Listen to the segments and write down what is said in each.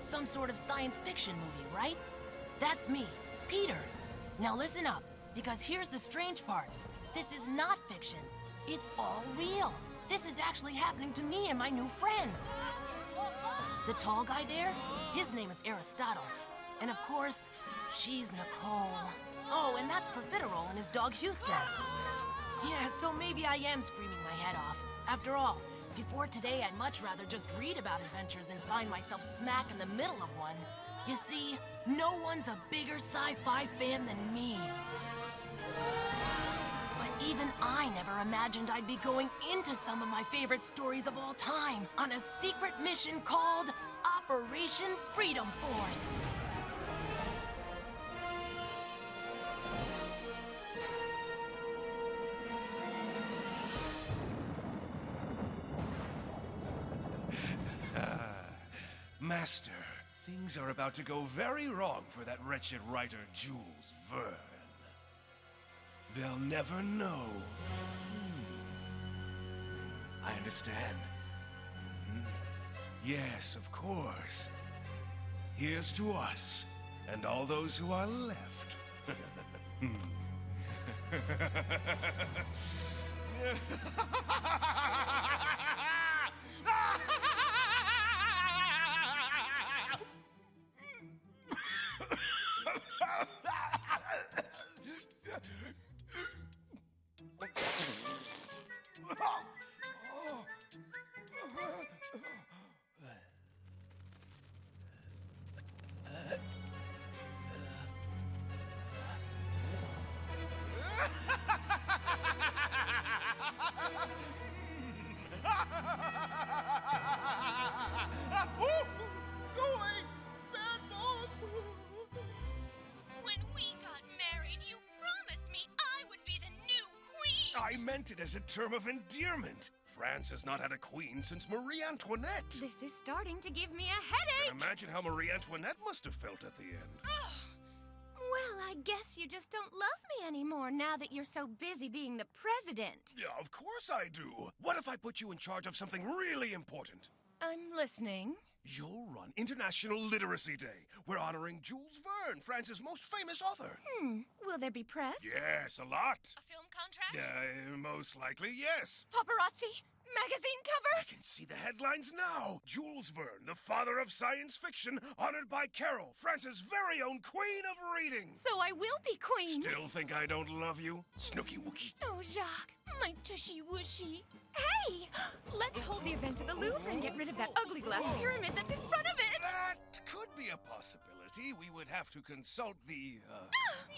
Some sort of science fiction movie, right? That's me, Peter. Now listen up, because here's the strange part. This is not fiction. It's all real. This is actually happening to me and my new friends. The tall guy there, his name is Aristotle. And of course, she's Nicole. Oh, and that's Profiterole and his dog Houston. Yeah, so maybe I am screaming my head off. After all, before today, I'd much rather just read about adventures than find myself smack in the middle of one. You see, no one's a bigger sci-fi fan than me. But even I never imagined I'd be going into some of my favorite stories of all time on a secret mission called Operation Freedom Force. Master, things are about to go very wrong for that wretched writer, Jules Verne. They'll never know. I understand. Yes, of course. Here's to us, and all those who are left. I meant it as a term of endearment. France has not had a queen since Marie Antoinette. This is starting to give me a headache. And imagine how Marie Antoinette must have felt at the end. Well, I guess you just don't love me anymore now that you're so busy being the president. Yeah, of course I do. What if I put you in charge of something really important? I'm listening. You'll run International Literacy Day. We're honoring Jules Verne, France's most famous author. Will there be press? Yes, a lot. A film contract? Most likely, yes. Paparazzi? Magazine I covers? can see the headlines now. Jules Verne, the father of science fiction, honored by Carol, France's very own queen of reading. So I will be queen. Still think I don't love you? Snooky Wookie. Oh, Jacques, my tushy wooshy. Hey! Let's hold the event at the Louvre and get rid of that ugly glass pyramid that's in front of it. That could be a possibility. We would have to consult the,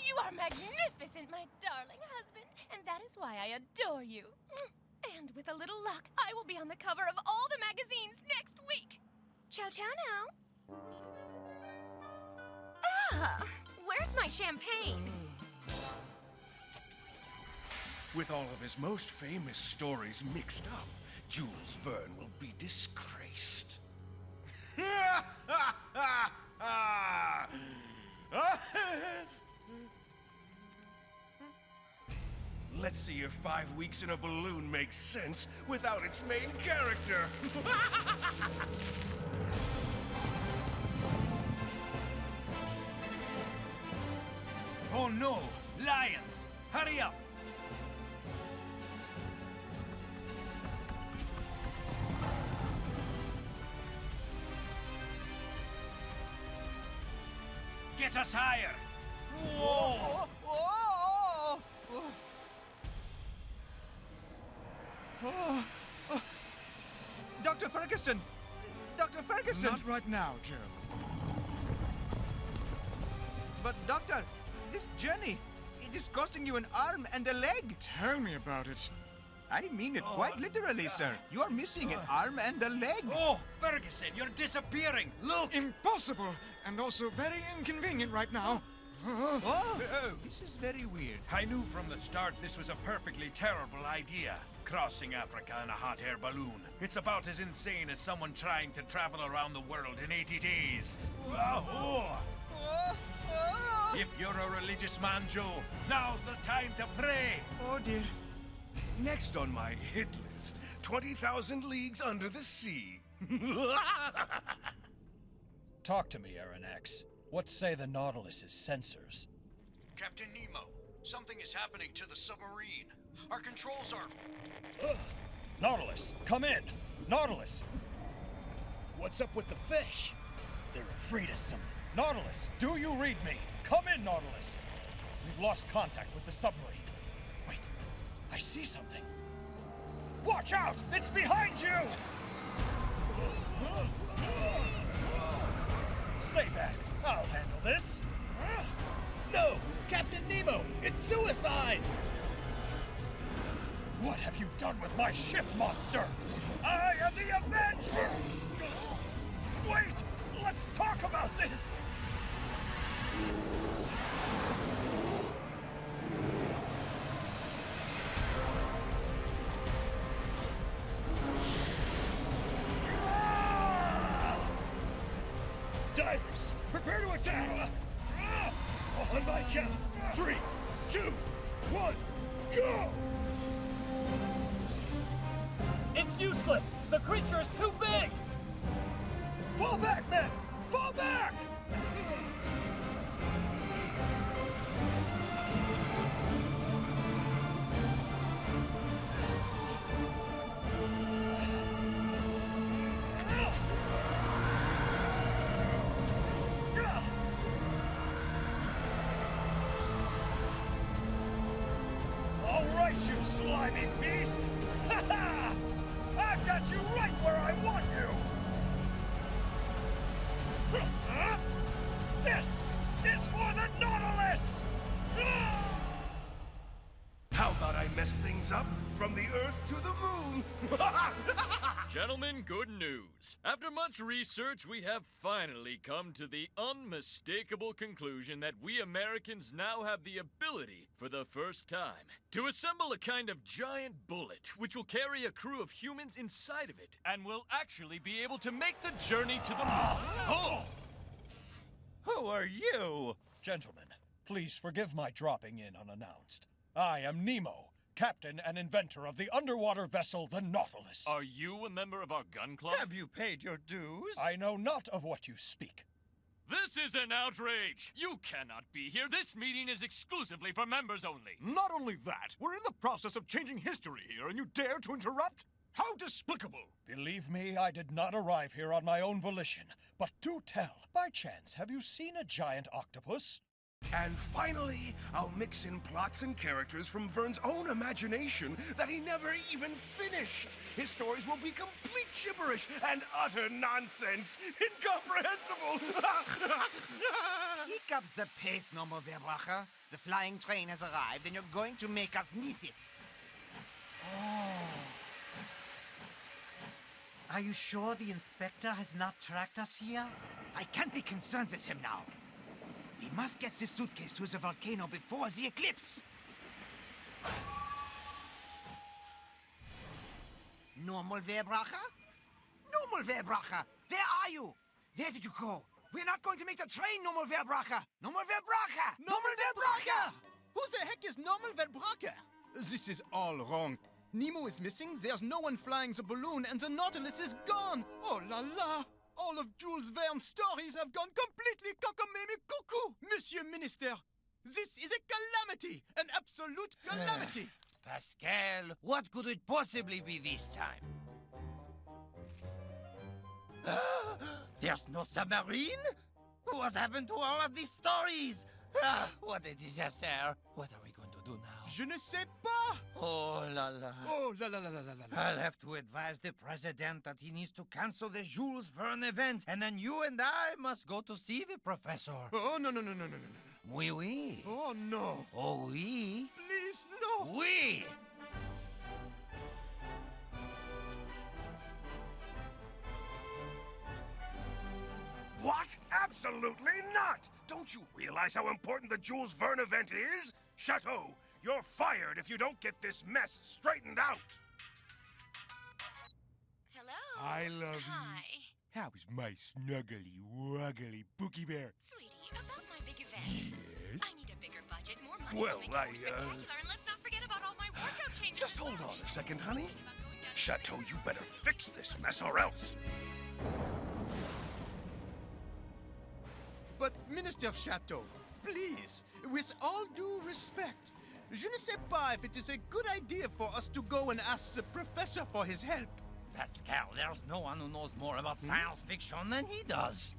You are magnificent, my darling husband, and that is why I adore you. And with a little luck, I will be on the cover of all the magazines next week. Ciao, ciao now. Where's my champagne? With all of his most famous stories mixed up, Jules Verne will be disgraced. Let's see if 5 weeks in a balloon makes sense without its main character. Oh no! Lions! Hurry up! Get us higher! Whoa! Dr. Ferguson! Dr. Ferguson! Not right now, Joe. But doctor, this journey, it is costing you an arm and a leg. Tell me about it. I mean it quite literally, sir. You are missing an arm and a leg. Oh, Ferguson, you're disappearing! Look! Impossible, and also very inconvenient right now. This is very weird. I knew from the start this was a perfectly terrible idea. Crossing Africa in a hot air balloon. It's about as insane as someone trying to travel around the world in 80 days. If you're a religious man, Joe, now's the time to pray. Oh dear. Next on my hit list, 20,000 Leagues Under the Sea. Talk to me, Aaron X. What say the Nautilus's sensors? Captain Nemo, something is happening to the submarine. Our controls are... Nautilus, come in! Nautilus! What's up with the fish? They're afraid of something. Nautilus, do you read me? Come in, Nautilus! We've lost contact with the submarine. Wait, I see something. Watch out! It's behind you! Stay back. I'll handle this. No! Captain Nemo! It's suicide! What have you done with my ship, monster? I am the Avenger! Wait! Let's talk about this! Divers, prepare to attack! On my count. 3, 2, 1, go! It's useless! The creature is too big! Fall back, men! Fall back! All right, you slimy beast! Ha ha! I've got you right where I want you! This is for the Nautilus! How about I mess things up from the Earth to the Moon? Gentlemen, good news. After much research, we have finally come to the unmistakable conclusion that we Americans now have the ability, for the first time, to assemble a kind of giant bullet which will carry a crew of humans inside of it and will actually be able to make the journey to the moon. Oh! Who are you? Gentlemen, please forgive my dropping in unannounced. I am Nemo, captain and inventor of the underwater vessel, the Nautilus. Are you a member of our gun club? Have you paid your dues? I know not of what you speak. This is an outrage! You cannot be here. This meeting is exclusively for members only. Not only that, we're in the process of changing history here, and you dare to interrupt? How despicable! Believe me, I did not arrive here on my own volition. But do tell, by chance, have you seen a giant octopus? And finally, I'll mix in plots and characters from Verne's own imagination that he never even finished. His stories will be complete gibberish and utter nonsense. Incomprehensible! Pick up the pace, Normal Verbracher. The flying train has arrived, and you're going to make us miss it. Are you sure the inspector has not tracked us here? I can't be concerned with him now. We must get this suitcase to the volcano before the eclipse. Normal Verbracher? Normal Verbracher, where are you? Where did you go? We're not going to make the train, Normal Verbracher! Normal Verbracher! Normal Verbracher! Who the heck is Normal Verbracher? This is all wrong. Nemo is missing, there's no one flying the balloon, and the Nautilus is gone! Oh la la! All of Jules Verne's stories have gone completely cockamamie-cuckoo! Monsieur Minister, this is a calamity! An absolute calamity! Pascal, what could it possibly be this time? There's no submarine? What happened to all of these stories? What a disaster. What are we going to do now? Je ne sais pas! Oh la la. Oh la la la la la la. I'll have to advise the president that he needs to cancel the Jules Verne event, and then you and I must go to see the professor. Oh, no, no, no, no, no, no, no. Oui, oui. Oh, no. Oh, oui. Please, no. Oui. What? Absolutely not! Don't you realize how important the Jules Verne event is? Chateau, you're fired if you don't get this mess straightened out! Hello? I love Hi. you. How's my snuggly, wuggly Pookie Bear? Sweetie, about my big event. Yes? I need a bigger budget, more money. Well, to make it more spectacular, and let's not forget about all my wardrobe changes. Just hold on a second, honey. Chateau, you better fix this mess or else. But, Minister Chateau, please, with all due respect, je ne sais pas if it is a good idea for us to go and ask the professor for his help. Pascal, there's no one who knows more about science fiction than he does.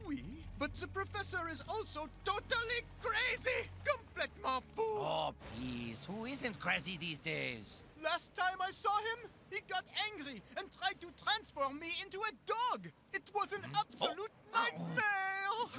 Oui, but the professor is also totally crazy! Complètement fou! Oh, please, who isn't crazy these days? Last time I saw him, he got angry and tried to transform me into a dog. It was an absolute nightmare!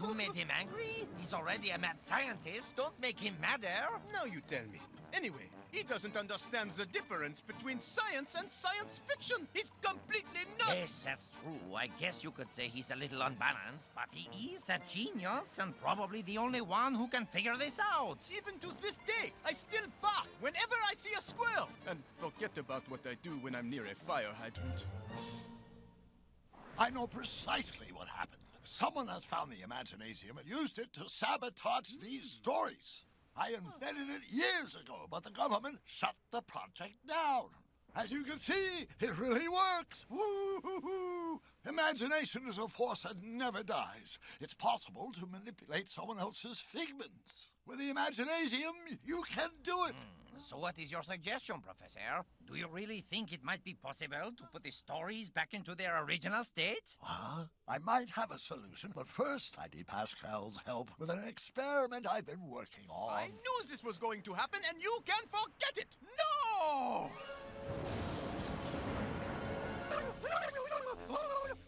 You made him angry? He's already a mad scientist. Don't make him madder. Now you tell me. Anyway, he doesn't understand the difference between science and science fiction. He's completely nuts! Yes, that's true. I guess you could say he's a little unbalanced, but he is a genius and probably the only one who can figure this out. Even to this day, I still bark whenever I see a squirrel. And forget about what I do when I'm near a fire hydrant. I know precisely what happened. Someone has found the imaginasium and used it to sabotage these stories. I invented it years ago, but the government shut the project down. As you can see, it really works. Woo-hoo-hoo. Imagination is a force that never dies. It's possible to manipulate someone else's figments. With the imaginasium, you can do it. So what is your suggestion, Professor? Do you really think it might be possible to put the stories back into their original state? I might have a solution, but first I need Pascal's help with an experiment I've been working on. I knew this was going to happen, and you can forget it! No!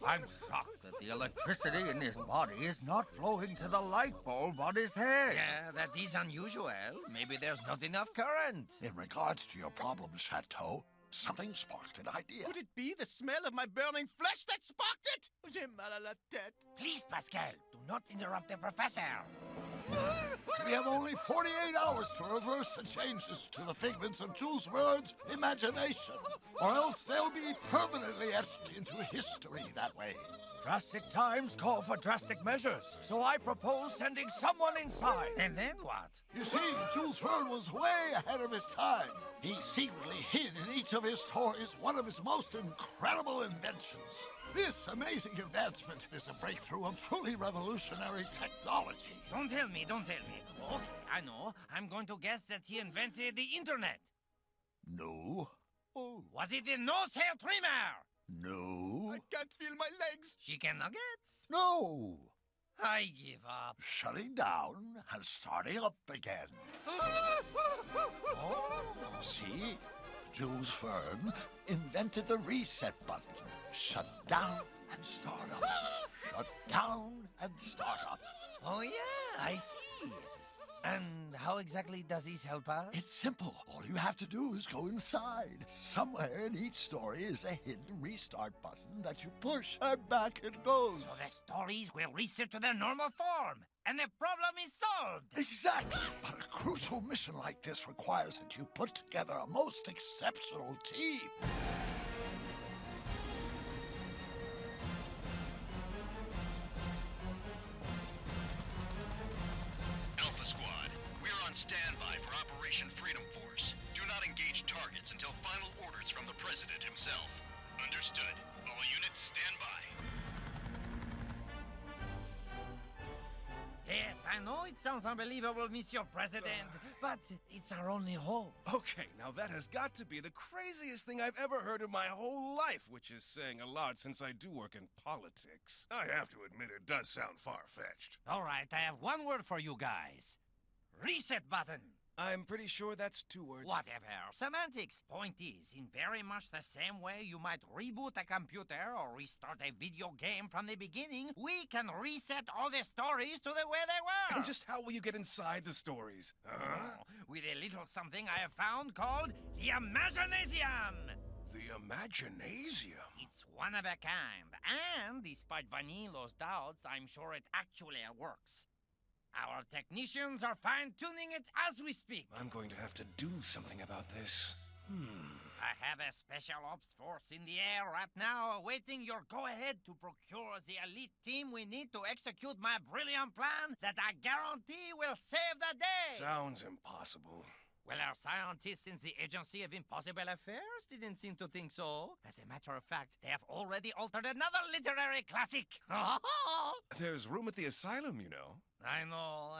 I'm shocked that the electricity in his body is not flowing to the light bulb on his head. Yeah, that is unusual. Maybe there's not enough current. In regards to your problem, Chateau, something sparked an idea. Could it be the smell of my burning flesh that sparked it? J'ai mal à la tête. Please, Pascal, do not interrupt the professor. We have only 48 hours to reverse the changes to the figments of Jules Verne's imagination, or else they'll be permanently etched into history that way. Drastic times call for drastic measures, so I propose sending someone inside. And then what? You see, Jules Verne was way ahead of his time. He secretly hid in each of his stories one of his most incredible inventions. This amazing advancement is a breakthrough of truly revolutionary technology. Don't tell me, don't tell me. Okay, I know. I'm going to guess that he invented the internet. No. Oh. Was it the nose-hair trimmer? No. I can't feel my legs. Chicken nuggets? No. I give up. Shutting down and starting up again. See? Jules Verne invented the reset button. Shut down and start up. Shut down and start up. Oh, yeah, I see. And how exactly does this help us? It's simple. All you have to do is go inside. Somewhere in each story is a hidden restart button that you push, and back it goes. So the stories will reset to their normal form, and the problem is solved. Exactly. But a crucial mission like this requires that you put together a most exceptional team. Standby for Operation Freedom Force. Do not engage targets until final orders from the President himself. Understood. All units stand by. Yes, I know it sounds unbelievable, Monsieur President, but it's our only hope. Okay, now that has got to be the craziest thing I've ever heard in my whole life, which is saying a lot since I do work in politics. I have to admit it does sound far-fetched. All right, I have one word for you guys. Reset button. I'm pretty sure that's 2 words. Whatever. Semantics. Point is, in very much the same way you might reboot a computer or restart a video game from the beginning, we can reset all the stories to the way they were. And just how will you get inside the stories? With a little something I have found called the imaginasium. The imaginasium? It's one of a kind. And despite Vanilo's doubts, I'm sure it actually works. Our technicians are fine-tuning it as we speak. I'm going to have to do something about this. I have a special ops force in the air right now awaiting your go-ahead to procure the elite team we need to execute my brilliant plan that I guarantee will save the day. Sounds impossible. Well, our scientists in the Agency of Impossible Affairs didn't seem to think so. As a matter of fact, they have already altered another literary classic. There's room at the asylum, you know. I know.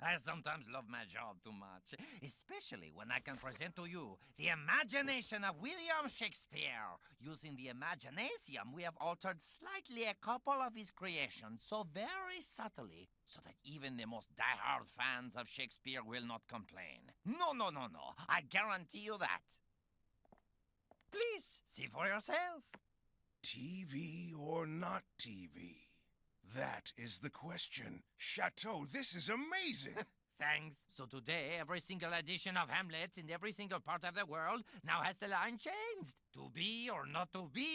I sometimes love my job too much, especially when I can present to you the imagination of William Shakespeare. Using the imaginasium, we have altered slightly a couple of his creations, so very subtly, so that even the most die-hard fans of Shakespeare will not complain. No. I guarantee you that. Please, see for yourself. TV or not TV? That is the question. Chateau, this is amazing! Thanks. So today, every single edition of Hamlet in every single part of the world now has the line changed. To be or not to be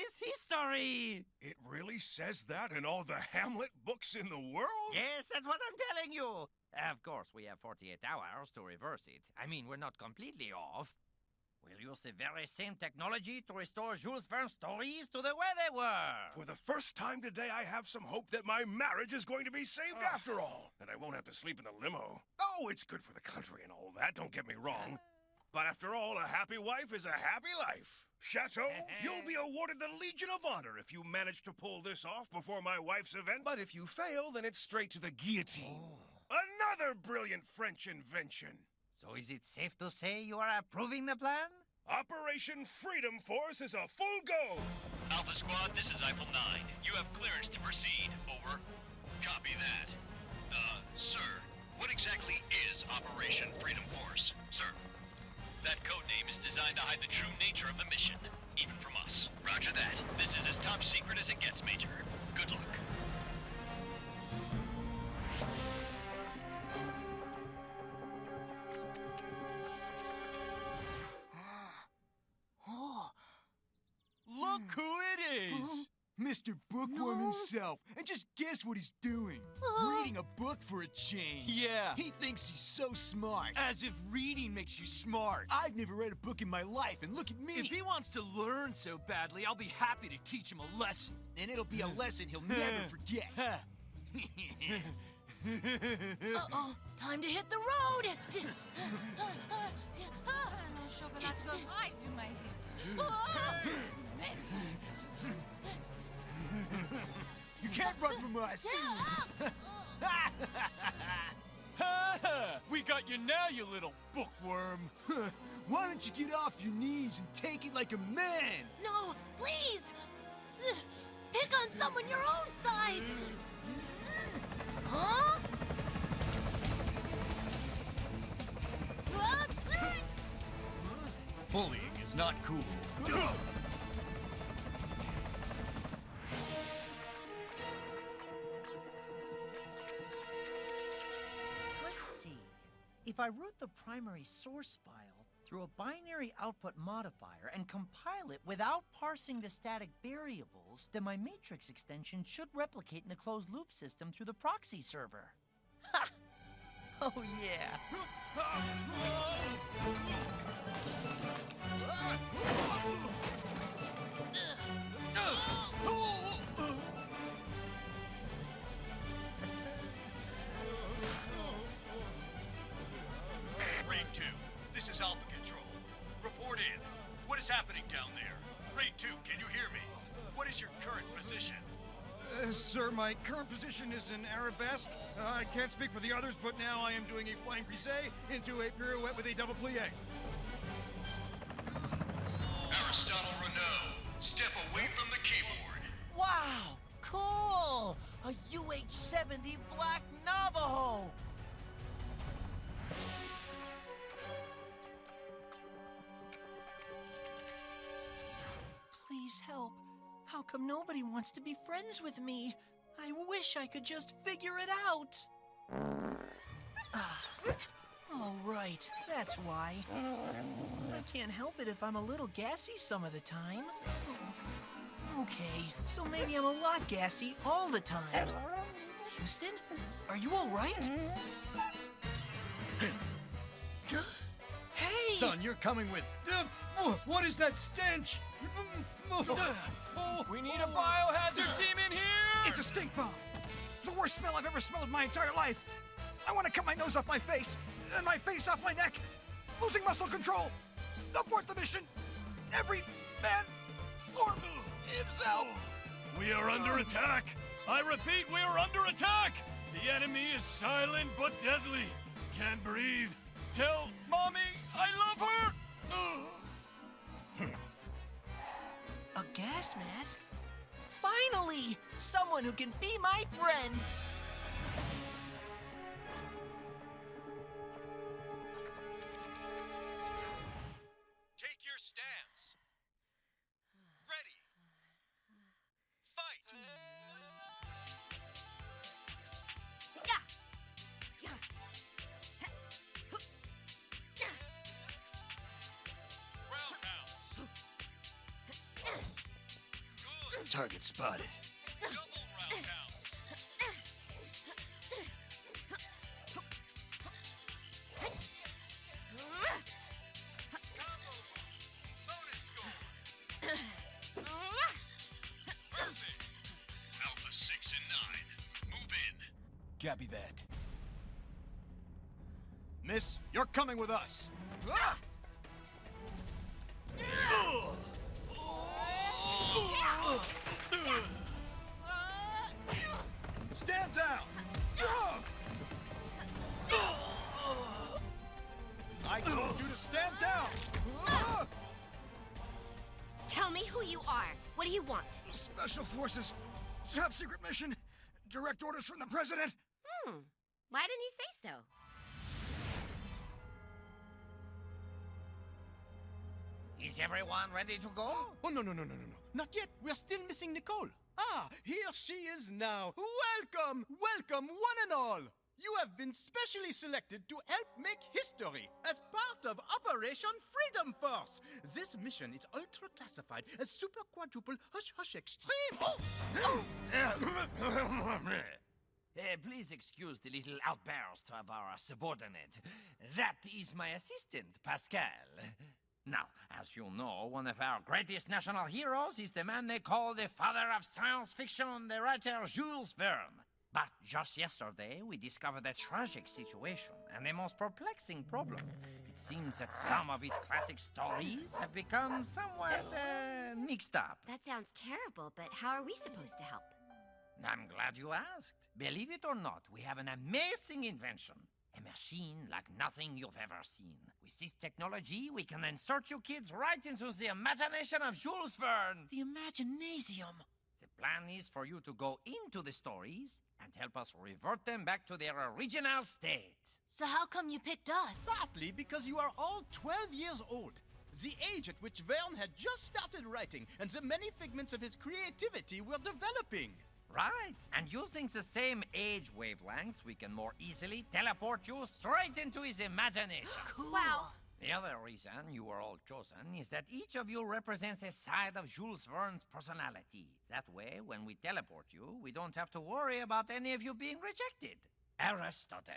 is history. It really says that in all the Hamlet books in the world? Yes, that's what I'm telling you. Of course, we have 48 hours to reverse it. I mean, we're not completely off. We'll use the very same technology to restore Jules Verne stories to the way they were. For the first time today, I have some hope that my marriage is going to be saved after all. And I won't have to sleep in the limo. Oh, it's good for the country and all that, don't get me wrong. But after all, a happy wife is a happy life. Chateau, you'll be awarded the Legion of Honor if you manage to pull this off before my wife's event. But if you fail, then it's straight to the guillotine. Another brilliant French invention. So is it safe to say you are approving the plan? Operation Freedom Force is a full go! Alpha Squad, this is Eiffel 9. You have clearance to proceed. Over. Copy that. Sir, what exactly is Operation Freedom Force? Sir, that code name is designed to hide the true nature of the mission, even from us. Roger that. This is as top secret as it gets, Major. Good luck. Look who it is! Mr. Bookworm himself. And just guess what he's doing. Reading a book for a change. Yeah. He thinks he's so smart. As if reading makes you smart. I've never read a book in my life, and look at me. If he wants to learn so badly, I'll be happy to teach him a lesson. And it'll be a lesson he'll never forget. Uh-oh, time to hit the road! No chocolate goes right to my hips. You can't run from us! We got you now, you little bookworm. Why don't you get off your knees and take it like a man? No, please! Pick on someone your own size! Huh? Bullying is not cool. Let's see. If I route the primary source file through a binary output modifier and compile it without parsing the static variables, then my matrix extension should replicate in the closed loop system through the proxy server. Ha! Oh yeah! Raid 2, this is Alpha Control. Report in. What is happening down there? Raid 2, can you hear me? What is your current position? Sir, my current position is in arabesque. I can't speak for the others, but now I am doing a flying brise into a pirouette with a double plie. Aristotle Renault, step away from the keyboard. Wow! Cool! A UH-70 Black Navajo! Please help. How come nobody wants to be friends with me? I wish I could just figure it out. Oh, right. That's why. I can't help it if I'm a little gassy some of the time. Okay, so maybe I'm a lot gassy all the time. Houston, are you all right? Hey! Son, you're coming with... what is that stench? We need a biohazard team in here! It's a stink bomb! The worst smell I've ever smelled in my entire life! I want to cut my nose off my face, and my face off my neck. Losing muscle control. Abort the mission. Every man for himself. We are under attack. I repeat, we are under attack. The enemy is silent but deadly. Can't breathe. Tell Mommy I love her. A gas mask? Finally! Someone who can be my friend! Take your stance. Ready. Fight. Roundhouse. Good. Target spotted. Double roundhouse. Combo. Bonus score. Perfect. Alpha 6 and 9. Move in. Copy that. Miss, you're coming with us. Stand down! I told you to stand down! Tell me who you are. What do you want? Special Forces, top secret mission, direct orders from the President. Why didn't you say so? Is everyone ready to go? Oh, no. Not yet. We're still missing Nicole. Ah, here she is now. Welcome, one and all. You have been specially selected to help make history as part of Operation Freedom Force. This mission is ultra classified as super quadruple hush extreme. Please excuse the little outburst of our subordinate. That is my assistant, Pascal. Now, as you know, one of our greatest national heroes is the man they call the father of science fiction, the writer Jules Verne. But just yesterday, we discovered a tragic situation and a most perplexing problem. It seems that some of his classic stories have become somewhat mixed up. That sounds terrible, but how are we supposed to help? I'm glad you asked. Believe it or not, we have an amazing invention. A machine like nothing you've ever seen. With this technology, we can insert you kids right into the imagination of Jules Verne. The imaginasium. The plan is for you to go into the stories and help us revert them back to their original state. So how come you picked us? Partly because you are all 12 years old. The age at which Verne had just started writing, and the many figments of his creativity were developing. Right, and using the same age wavelengths, we can more easily teleport you straight into his imagination. Cool. Wow. The other reason you were all chosen is that each of you represents a side of Jules Verne's personality. That way, when we teleport you, we don't have to worry about any of you being rejected. Aristotle,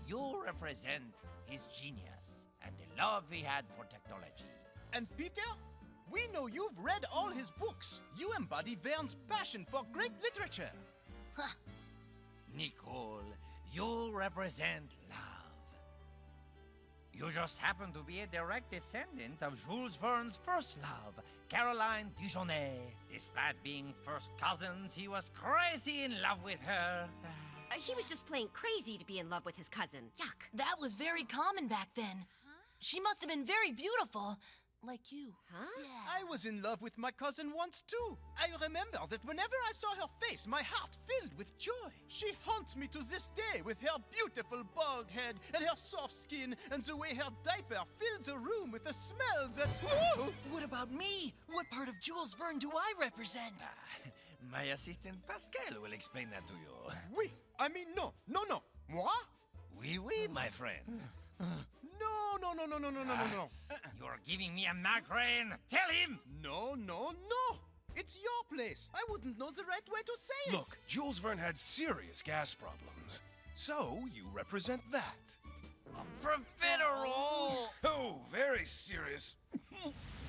you represent his genius and the love he had for technology. And Peter? We know you've read all his books. You embody Verne's passion for great literature. Huh. Nicole, you represent love. You just happen to be a direct descendant of Jules Verne's first love, Caroline Dujonnet. Despite being first cousins, he was crazy in love with her. He was just plain crazy to be in love with his cousin. Yuck. That was very common back then. She must have been very beautiful. Like you. Huh? Yeah. I was in love with my cousin once too. I remember that whenever I saw her face, my heart filled with joy. She haunts me to this day with her beautiful bald head and her soft skin and the way her diaper filled the room with the smells that... Whoa! What about me? What part of Jules Verne do I represent? My assistant Pascal will explain that to you. Oui. I mean, no. Moi? Oui, my friend. No. You're giving me a migraine. Tell him! No. It's your place. I wouldn't know the right way to say it. Look, Jules Verne had serious gas problems. So, you represent that. Profiterole! Oh, very serious.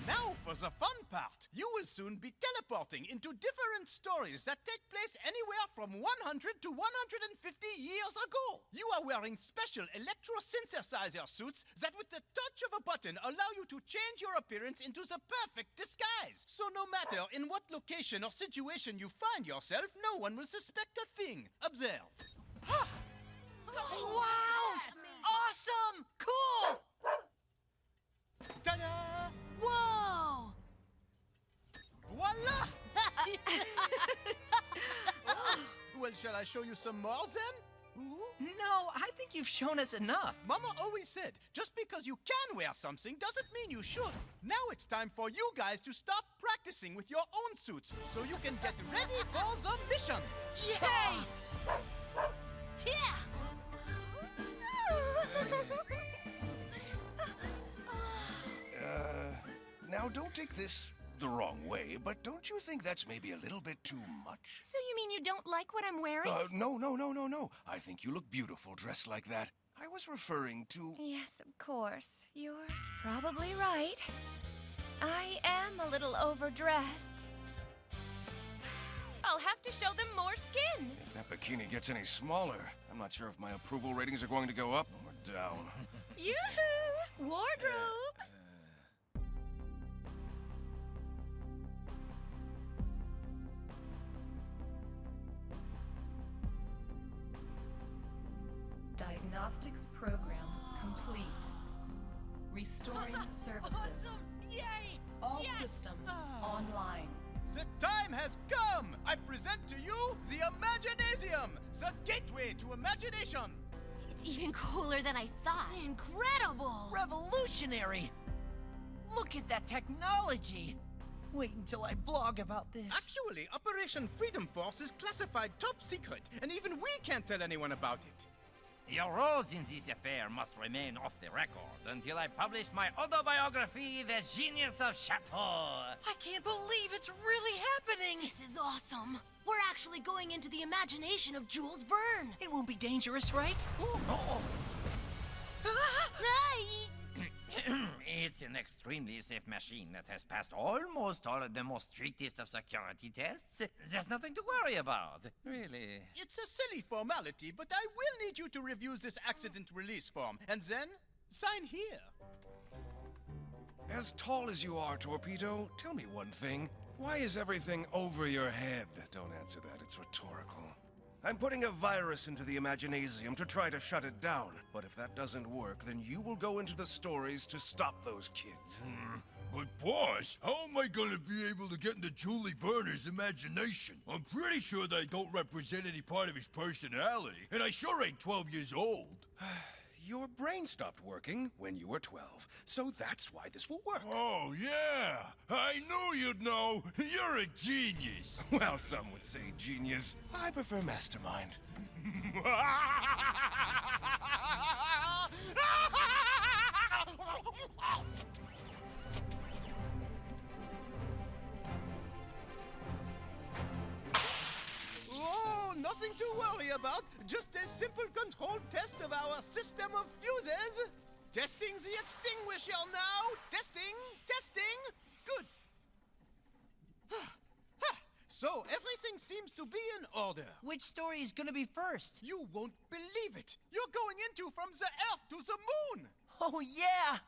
Now for the fun part. You will soon be teleporting into different stories that take place anywhere from 100 to 150 years ago. You are wearing special electro-synthesizer suits that with the touch of a button allow you to change your appearance into the perfect disguise. So no matter in what location or situation you find yourself, no one will suspect a thing. Observe. Wow! Awesome! Cool! Ta-da! Whoa! Voila! Well, shall I show you some more then? No, I think you've shown us enough. Mama always said, just because you can wear something doesn't mean you should. Now it's time for you guys to stop practicing with your own suits so you can get ready for the mission. Yay! Yeah! Now don't take this the wrong way, but don't you think that's maybe a little bit too much? So you mean you don't like what I'm wearing? No. I think you look beautiful dressed like that. I was referring to... Yes, of course. You're probably right. I am a little overdressed. I'll have to show them more skin. If that bikini gets any smaller, I'm not sure if my approval ratings are going to go up or down. Yoo-hoo! Wardrobe! Diagnostics program complete. Restoring services. Awesome! Yay! All Yes! systems online. The time has come! I present to you the Imaginasium, the gateway to imagination. It's even cooler than I thought. Incredible! Revolutionary! Look at that technology! Wait until I blog about this. Actually, Operation Freedom Force is classified top secret, and even we can't tell anyone about it. Your roles in this affair must remain off the record until I publish my autobiography, The Genius of Chateau. I can't believe it's really happening! This is awesome! We're actually going into the imagination of Jules Verne! It won't be dangerous, right? Oh. Hi! It's an extremely safe machine that has passed almost all of the most strictest of security tests. There's nothing to worry about, really. It's a silly formality, but I will need you to review this accident release form, and then sign here. As tall as you are, Torpedo, tell me one thing. Why is everything over your head? Don't answer that, it's rhetorical. I'm putting a virus into the Imaginasium to try to shut it down. But if that doesn't work, then you will go into the stories to stop those kids. But boss, how am I gonna be able to get into Jules Verne's imagination? I'm pretty sure that I don't represent any part of his personality, and I sure ain't 12 years old. Your brain stopped working when you were 12, so that's why this will work. Oh, yeah! I knew you'd know! You're a genius! Well, some would say genius. I prefer mastermind. Oh, nothing to worry about. Just a simple control test of our system of fuses. Testing the extinguisher now. Testing. Good. So, everything seems to be in order. Which story is gonna be first? You won't believe it. You're going into From the Earth to the Moon. Oh, yeah!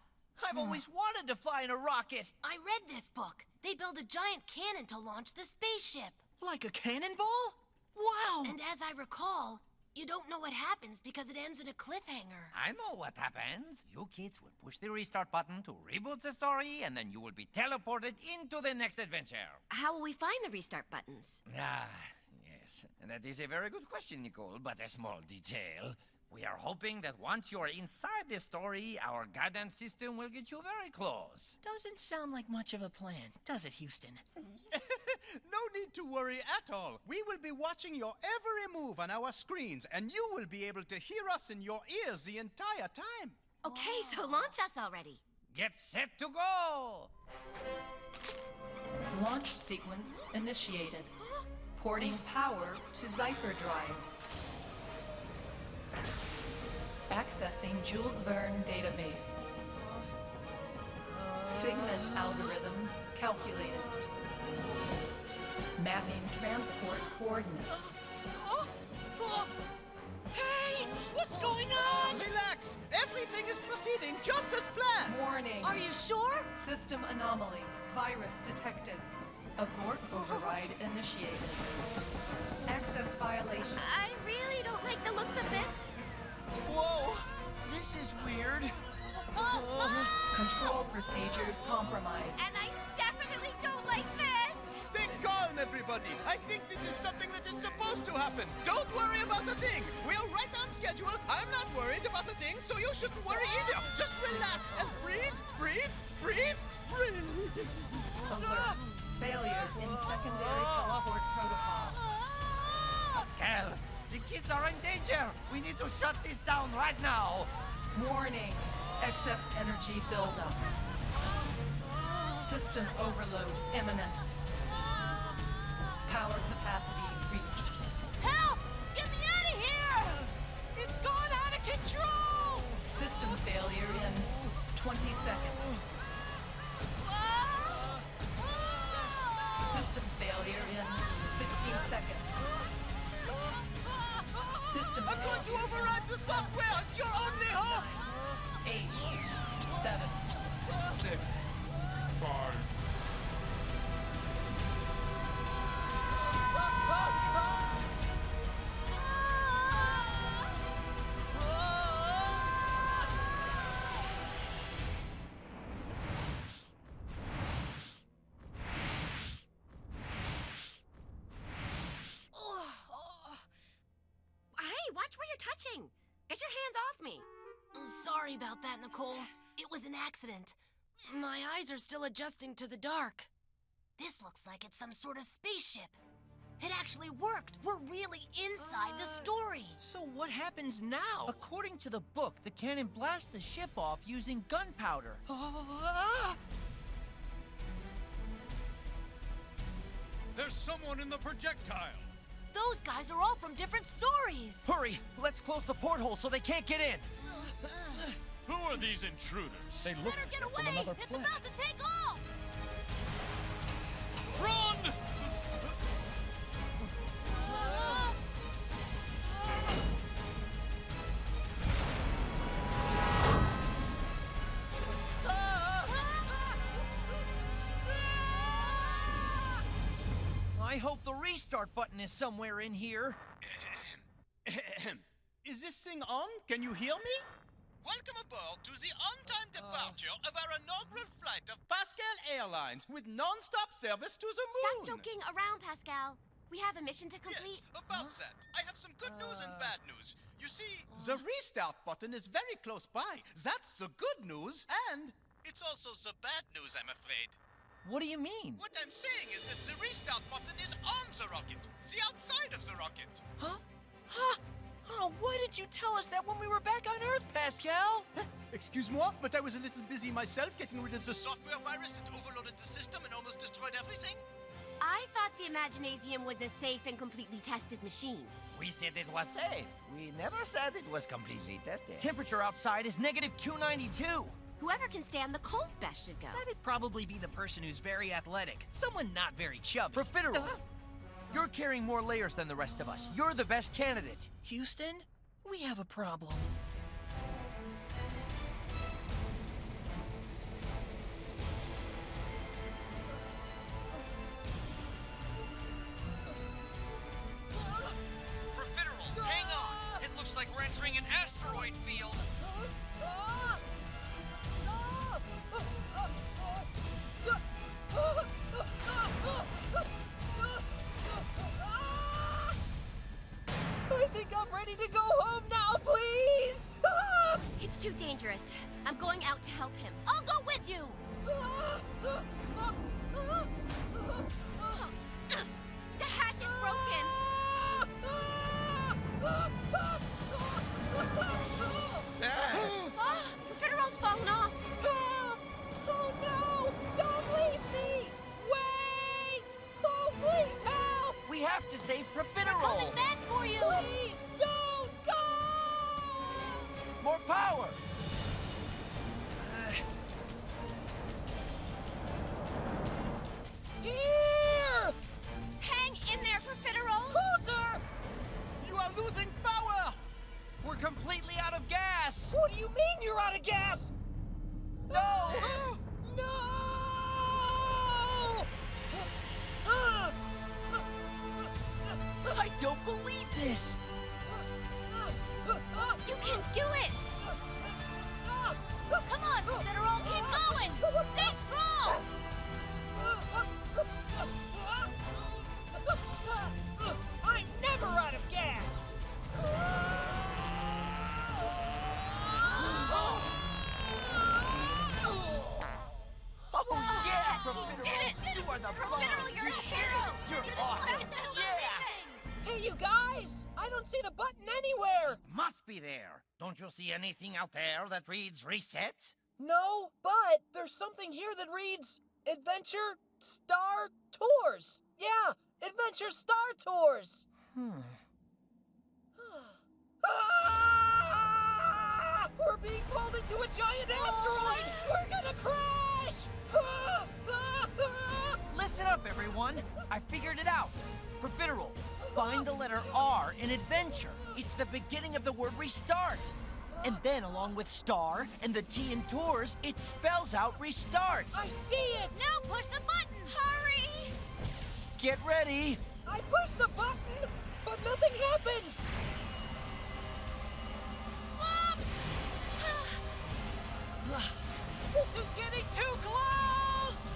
I've always wanted to fly in a rocket. I read this book. They build a giant cannon to launch the spaceship. Like a cannonball? Wow! And as I recall, you don't know what happens because it ends in a cliffhanger. I know what happens. You kids will push the restart button to reboot the story, and then you will be teleported into the next adventure. How will we find the restart buttons? Ah, yes. That is a very good question, Nicole, but a small detail. We are hoping that once you are inside the story, our guidance system will get you very close. Doesn't sound like much of a plan, does it, Houston? No need to worry at all. We will be watching your every move on our screens, and you will be able to hear us in your ears the entire time. Okay, so launch us already. Get set to go! Launch sequence initiated. Porting power to Zypher drives. Accessing Jules Verne database. Figment Algorithms calculated. Mapping transport coordinates. Hey! What's going on? Relax! Everything is proceeding just as planned! Warning. Are you sure? System anomaly. Virus detected. Abort override initiated. Access violation. I really don't like the looks of this. Whoa! This is weird. Control procedures compromised. And I definitely don't like this. Stay calm, everybody! I think this is something that is supposed to happen! Don't worry about a thing! We're right on schedule! I'm not worried about a thing, so you shouldn't worry either! Just relax and breathe, breathe, breathe, breathe! Alert. Failure in secondary teleport protocol. Pascal, the kids are in danger! We need to shut this down right now! Warning. Excess energy buildup. System overload imminent. Power capacity reached. Help! Get me out of here! It's gone out of control! System failure in 20 seconds. System failure in 15 seconds. System I'm going to override the software! It's your only hope! 8, 7, 6, 5. Hey, watch where you're touching. Get your hands off me. Sorry about that, Nicole. It was an accident. My eyes are still adjusting to the dark. This looks like it's some sort of spaceship. It actually worked. We're really inside the story. So what happens now? According to the book, the cannon blasts the ship off using gunpowder. There's someone in the projectile. Those guys are all from different stories. Hurry! Let's close the porthole so they can't get in. Who are these intruders? They look Better get from away! another It's planet. about to take off! Run! I hope the restart button is somewhere in here. Is this thing on? Can you hear me? Welcome aboard to the on-time departure of our inaugural flight of Pascal Airlines with non-stop service to the moon. Stop joking around, Pascal. We have a mission to complete. Yes, about that. I have some good news and bad news. You see, the restart button is very close by. That's the good news, and it's also the bad news, I'm afraid. What do you mean? What I'm saying is that the restart button is on the rocket, the outside of the rocket. Huh? Huh? Oh, why didn't you tell us that when we were back on Earth, Pascal? Excuse-moi, but I was a little busy myself getting rid of the software virus that overloaded the system and almost destroyed everything. I thought the Imaginasium was a safe and completely tested machine. We said it was safe. We never said it was completely tested. Temperature outside is negative 292. Whoever can stand the cold best should go. That'd probably be the person who's very athletic. Someone not very chubby. Profiterole, you're carrying more layers than the rest of us. You're the best candidate. Houston, we have a problem. Profiterole, hang on! It looks like we're entering an asteroid field. I think I'm ready to go home now, please! It's too dangerous. I'm going out to help him. I'll go with you! The hatch is broken. Profiterole's fallen off. Oh no! Don't leave me! Wait! Oh, please help! We have to save We're Profiterole. coming back for you! Please don't go! More power. out of gas! What do you mean you're out of gas? No! No! I don't believe this! You can do it! Come on, Federal, keep going! Stay strong! I'm never out of gas! Oh, yeah, you did it! You are the Federal, you're a hero! You're awesome! This is Yeah! Hey, you guys! I don't see the button anywhere! Must be there. Don't you see anything out there that reads reset? No, but there's something here that reads Adventure Star Tours. Yeah, Adventure Star Tours. Ah! We're being pulled into a giant asteroid. We're gonna crash. Listen up, everyone. I figured it out. Profiterole, find the letter R in adventure. It's the beginning of the word restart. And then, along with star and the T in tours, it spells out restart. I see it. Now push the button! Hurry! Get ready. I pushed the button, but nothing happened. This is getting too close.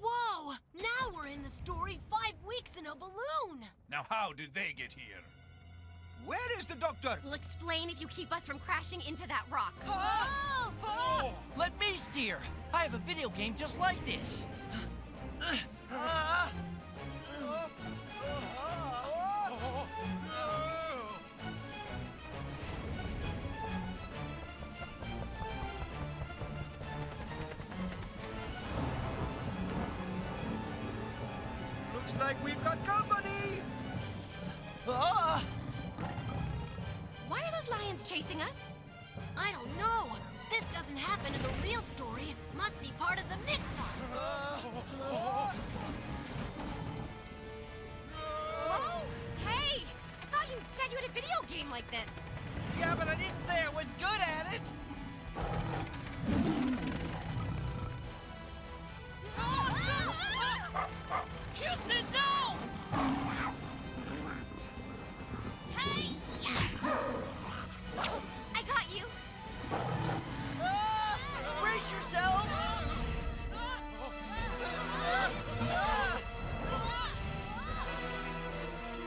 Whoa! Now we're in the story 5 weeks in a balloon! Now, how did they get here? Where is the doctor? We'll explain if you keep us from crashing into that rock. Let me steer. I have a video game just like this. Looks like we've got company! Why are those lions chasing us? I don't know. This doesn't happen in the real story. Must be part of the mix-up. Whoa! Hey! I thought you said you had a video game like this. Yeah, but I didn't say I was good at it! Houston, no! Hey! I got you. Brace yourselves.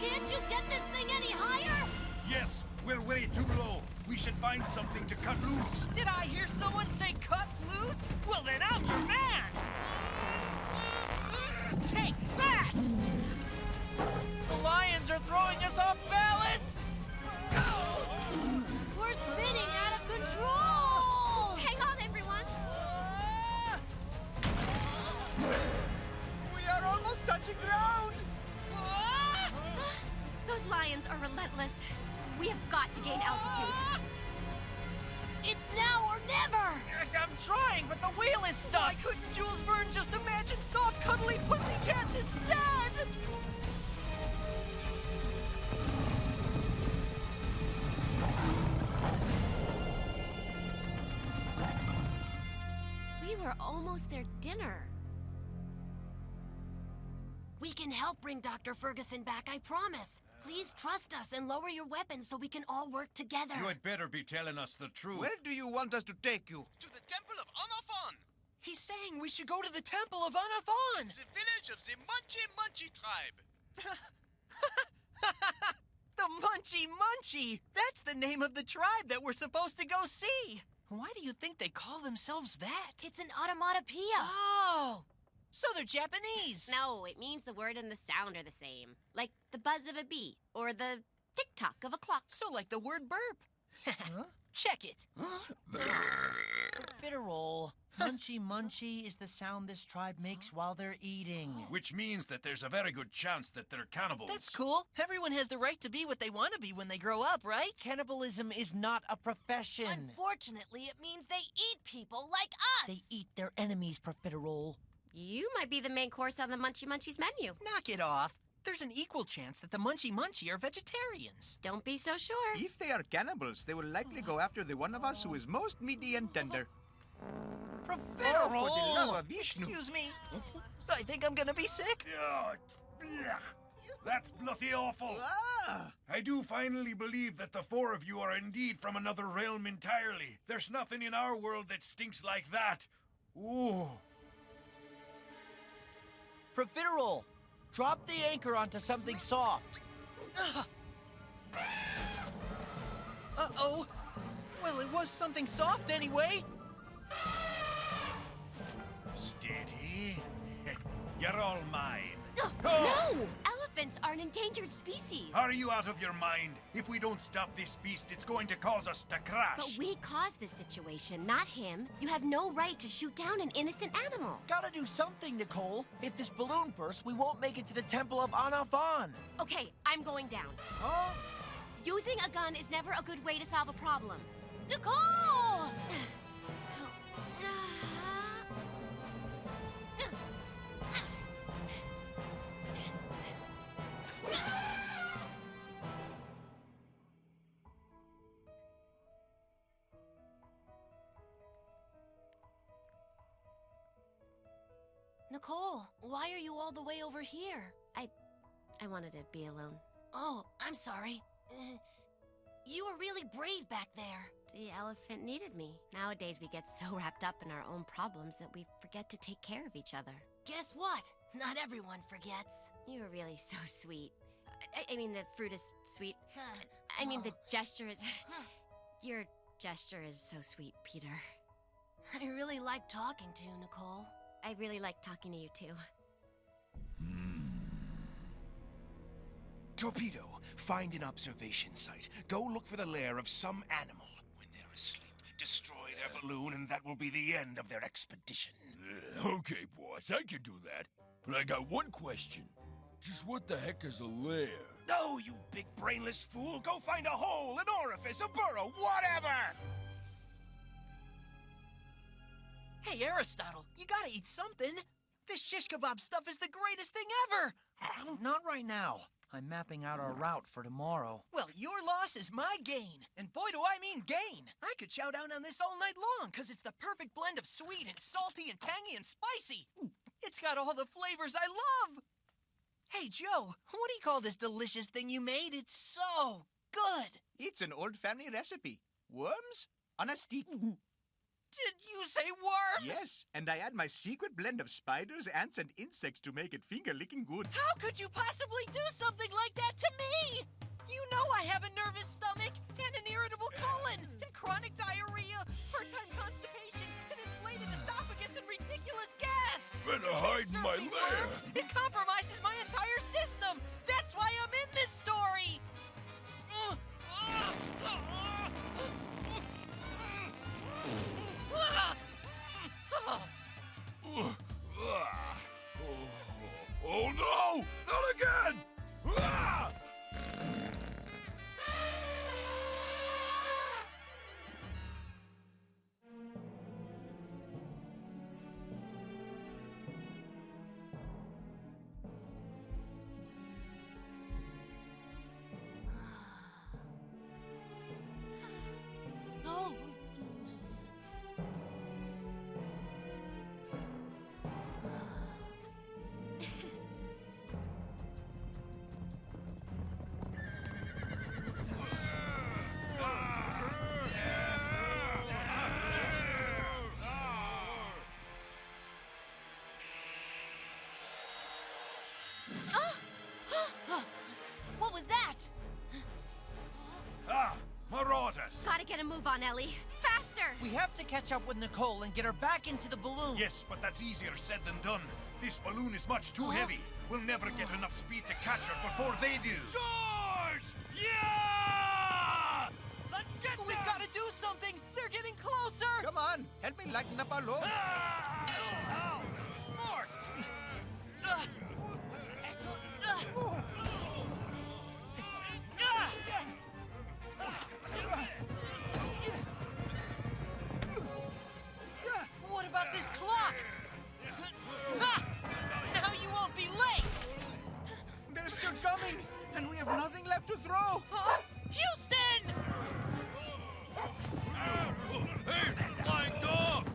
Can't you get this thing any higher? Yes, we're way too low. We should find something to cut loose. Did I hear someone say cut loose? Well, then I'm your man! Take that! The lions are throwing us off balance. We're spinning out of control! Hang on, everyone. We are almost touching ground! Those lions are relentless. We have got to gain altitude. It's now or never! I'm trying, but the wheel is stuck. Why couldn't Jules Verne just imagine soft, cuddly pussycats instead? We were almost their dinner. We can help bring Dr. Ferguson back, I promise. Please trust us and lower your weapons so we can all work together. You had better be telling us the truth. Where do you want us to take you? To the Temple of Anafon, He's saying we should go to the Temple of Anafon. the village of the Munchie tribe. The Munchie Munchie! That's the name of the tribe that we're supposed to go see. Why do you think they call themselves that? It's an automatopoeia. Oh! So they're Japanese. No, it means the word and the sound are the same. Like the buzz of a bee or the tick-tock of a clock. So like the word burp. Check it. Profiterole. Munchy munchy is the sound this tribe makes while they're eating. Which means that there's a very good chance that they're cannibals. That's cool. Everyone has the right to be what they want to be when they grow up, right? Cannibalism is not a profession. Unfortunately, it means they eat people like us. They eat their enemies, Profiterole. You might be the main course on the Munchie Munchies menu. Knock it off. There's an equal chance that the Munchie Munchie are vegetarians. Don't be so sure. If they are cannibals, they will likely go after the one of us who is most meaty and tender. Profiterole! Oh, for the love of Vishnu. Excuse me. I think I'm gonna be sick. That's bloody awful. I do finally believe that the four of you are indeed from another realm entirely. There's nothing in our world that stinks like that. Ooh. Profiterole, drop the anchor onto something soft. Uh-oh. Well, it was something soft anyway. Steady. You're all mine. No! Elephants are an endangered species. Are you out of your mind? If we don't stop this beast, it's going to cause us to crash. But we caused this situation, not him. You have no right to shoot down an innocent animal. Gotta do something, Nicole. If this balloon bursts, we won't make it to the Temple of Anafan. Okay, I'm going down. Huh? Using a gun is never a good way to solve a problem. Nicole! Nicole, why are you all the way over here? I wanted to be alone. Oh, I'm sorry. You were really brave back there. The elephant needed me. Nowadays, we get so wrapped up in our own problems that we forget to take care of each other. Guess what? Not everyone forgets. You were really so sweet. I mean, the fruit is sweet. I mean, the gesture is... Your gesture is so sweet, Peter. I really like talking to you, Nicole. I really like talking to you, too. Torpedo, find an observation site. Go look for the lair of some animal. When they're asleep, destroy their balloon, and that will be the end of their expedition. Okay, boss, I can do that. But I got one question. Just what the heck is a lair? No, you big brainless fool! Go find a hole, an orifice, a burrow, whatever! Hey, Aristotle, you gotta eat something. This shish kebab stuff is the greatest thing ever. Not right now. I'm mapping out our route for tomorrow. Well, your loss is my gain. And boy, do I mean gain. I could chow down on this all night long, because it's the perfect blend of sweet and salty and tangy and spicy. It's got all the flavors I love. Hey, Joe, what do you call this delicious thing you made? It's so good. It's an old family recipe. Worms on a stick. Did you say worms? Yes, and I add my secret blend of spiders, ants, and insects to make it finger-licking good. How could you possibly do something like that to me? You know I have a nervous stomach, and an irritable colon, and chronic diarrhea, part-time constipation, an inflated esophagus, and ridiculous gas. Better hide in my lair. It compromises my entire system. That's why I'm in this story. Oh no! Not again! Ah! Oh. What was that? Ah, marauders! Gotta get a move on, Ellie. Faster! We have to catch up with Nicole and get her back into the balloon. Yes, but that's easier said than done. This balloon is much too heavy. We'll never get enough speed to catch her before they do. George! Yeah! Let's get We've got to do something. They're getting getting closer! Come on, help me lighten up our load. Ow! Sports! What about this clock? Now you won't be late! They're still coming, and we have nothing left to throw. Houston! Hey, flying dog!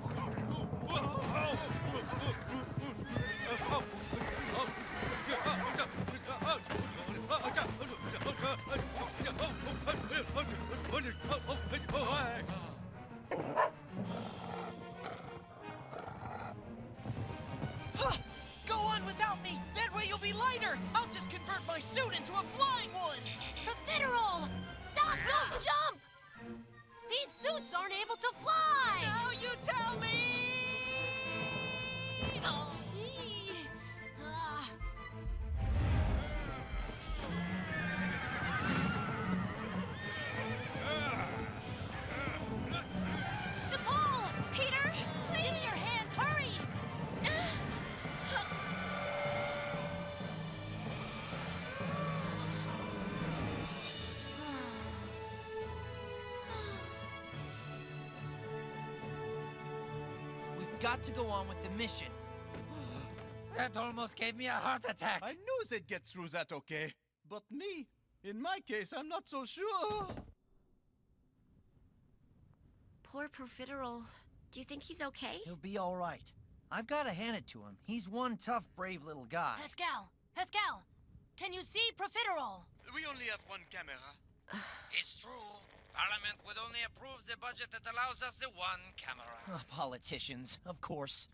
Go on without me! That way you'll be lighter! I'll just convert my suit into a flying one! Profiterole! Stop! Don't jump! These suits aren't able to fly! Now you tell me! Oh. Ah. Nicole! Peter! Please! Give me your hands! Hurry! We've got to go on with the mission. That almost gave me a heart attack. I knew they'd get through that okay. But me, in my case, I'm not so sure. Poor Profiterole. Do you think he's okay? He'll be all right. I've got to hand it to him. He's one tough, brave little guy. Pascal! Can you see Profiterole? We only have one camera. It's true. Parliament would only approve the budget that allows us the one camera. Politicians, of course.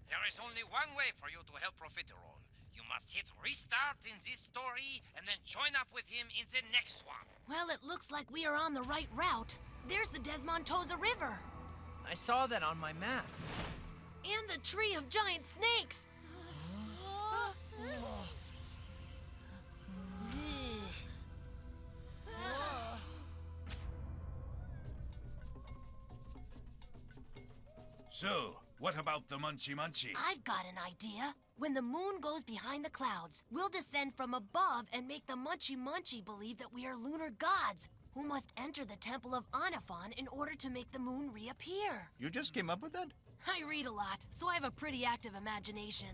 There is only one way for you to help Profiterole. You must hit restart in this story and then join up with him in the next one. Well, it looks like we are on the right route. There's the Desmontosa River. I saw that on my map. And the tree of giant snakes. So, what about the Munchie Munchie? I've got an idea. When the moon goes behind the clouds, we'll descend from above and make the Munchie Munchie believe that we are lunar gods who must enter the temple of Anaphon in order to make the moon reappear. You just came up with that? I read a lot, so I have a pretty active imagination.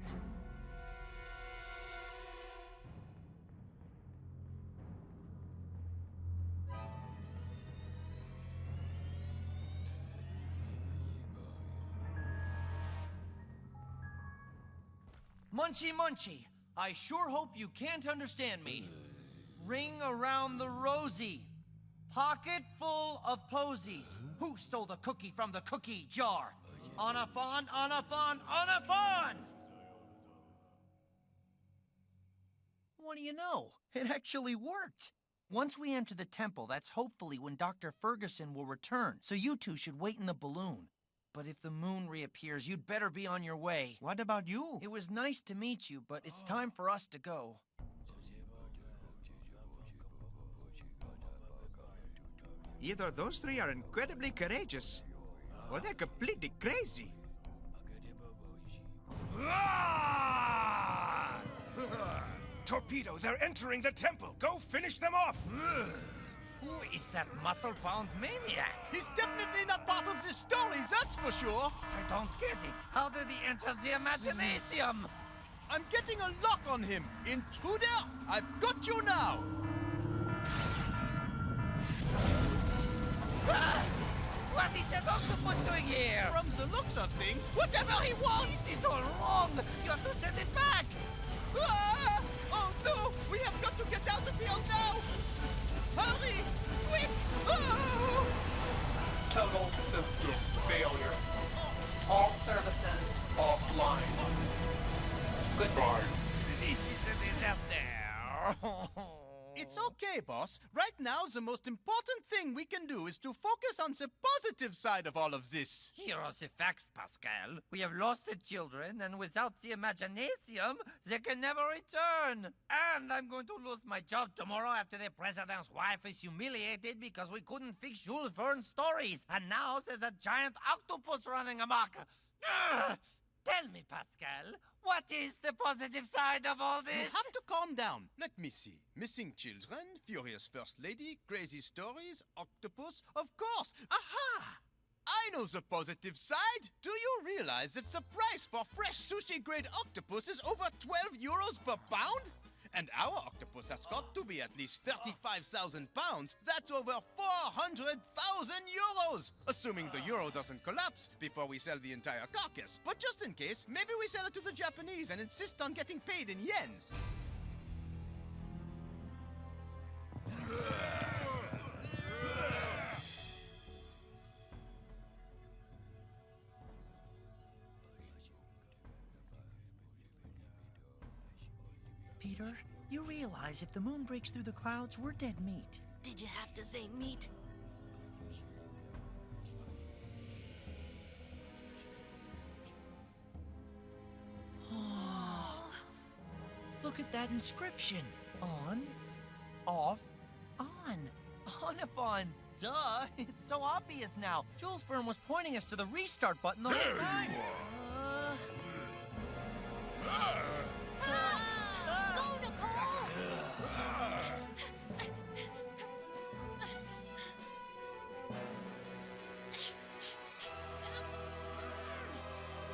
Munchie Munchie, I sure hope you can't understand me. Ring around the rosy. Pocket full of posies. Who stole the cookie from the cookie jar? Anaphon, Anaphon, Anaphon! What do you know? It actually worked. Once we enter the temple, that's hopefully when Dr. Ferguson will return, so you two should wait in the balloon. But if the moon reappears, you'd better be on your way. What about you? It was nice to meet you, but it's time for us to go. Either those three are incredibly courageous, or they're completely crazy. Torpedo, they're entering the temple. Go finish them off. Who is that muscle-bound maniac? He's definitely not part of this story, that's for sure. I don't get it. How did he enter the imaginasium? I'm getting a lock on him. Intruder, I've got you now. What is that octopus doing here? From the looks of things, whatever he wants. This is all wrong. You have to send it back. Ah! Oh no! We have got to get out of here now! Hurry! Quick! Oh! Total system failure. All services offline. Goodbye. This is a disaster. It's okay, boss. Right now, the most important thing we can do is to focus on the positive side of all of this. Here are the facts, Pascal. We have lost the children, and without the imaginasium, they can never return. And I'm going to lose my job tomorrow after the president's wife is humiliated because we couldn't fix Jules Verne stories. And now there's a giant octopus running amok. Ugh! Tell me, Pascal, what is the positive side of all this? You have to calm down. Let me see. Missing children, furious first lady, crazy stories, octopus, of course. Aha! I know the positive side. Do you realize that the price for fresh sushi-grade octopus is over 12 euros per pound? And our octopus has got to be at least 35,000 pounds. That's over 400,000 euros! Assuming the euro doesn't collapse before we sell the entire carcass. But just in case, maybe we sell it to the Japanese and insist on getting paid in yen. Peter, you realize if the moon breaks through the clouds, we're dead meat. Did you have to say meat? Look at that inscription. On, off, on. On-a-fon. Duh, it's so obvious now. Jules Verne was pointing us to the restart button the whole time.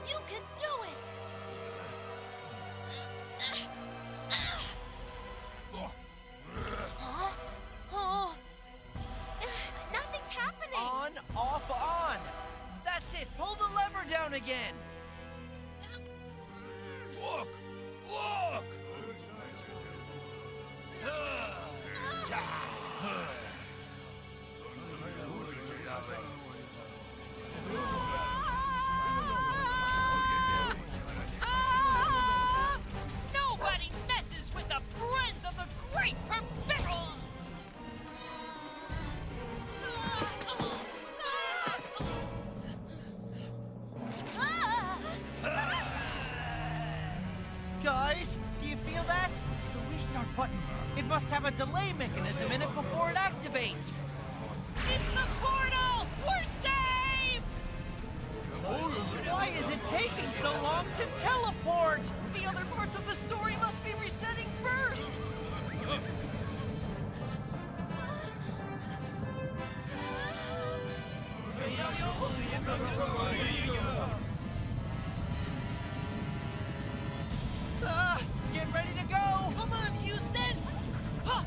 You can do it! Huh? Oh. Nothing's happening. On, off, on. That's it. Pull the lever down again. Look! Look! Nobody messes with the friends of the great perfection! Guys, do you feel that? The restart button. It must have a delay mechanism in it before it activates. It's the portal! We're saved! Why is it taking so long to teleport? The other parts of the story must be resetting first! Get ready to go! Come on, Houston! Huh.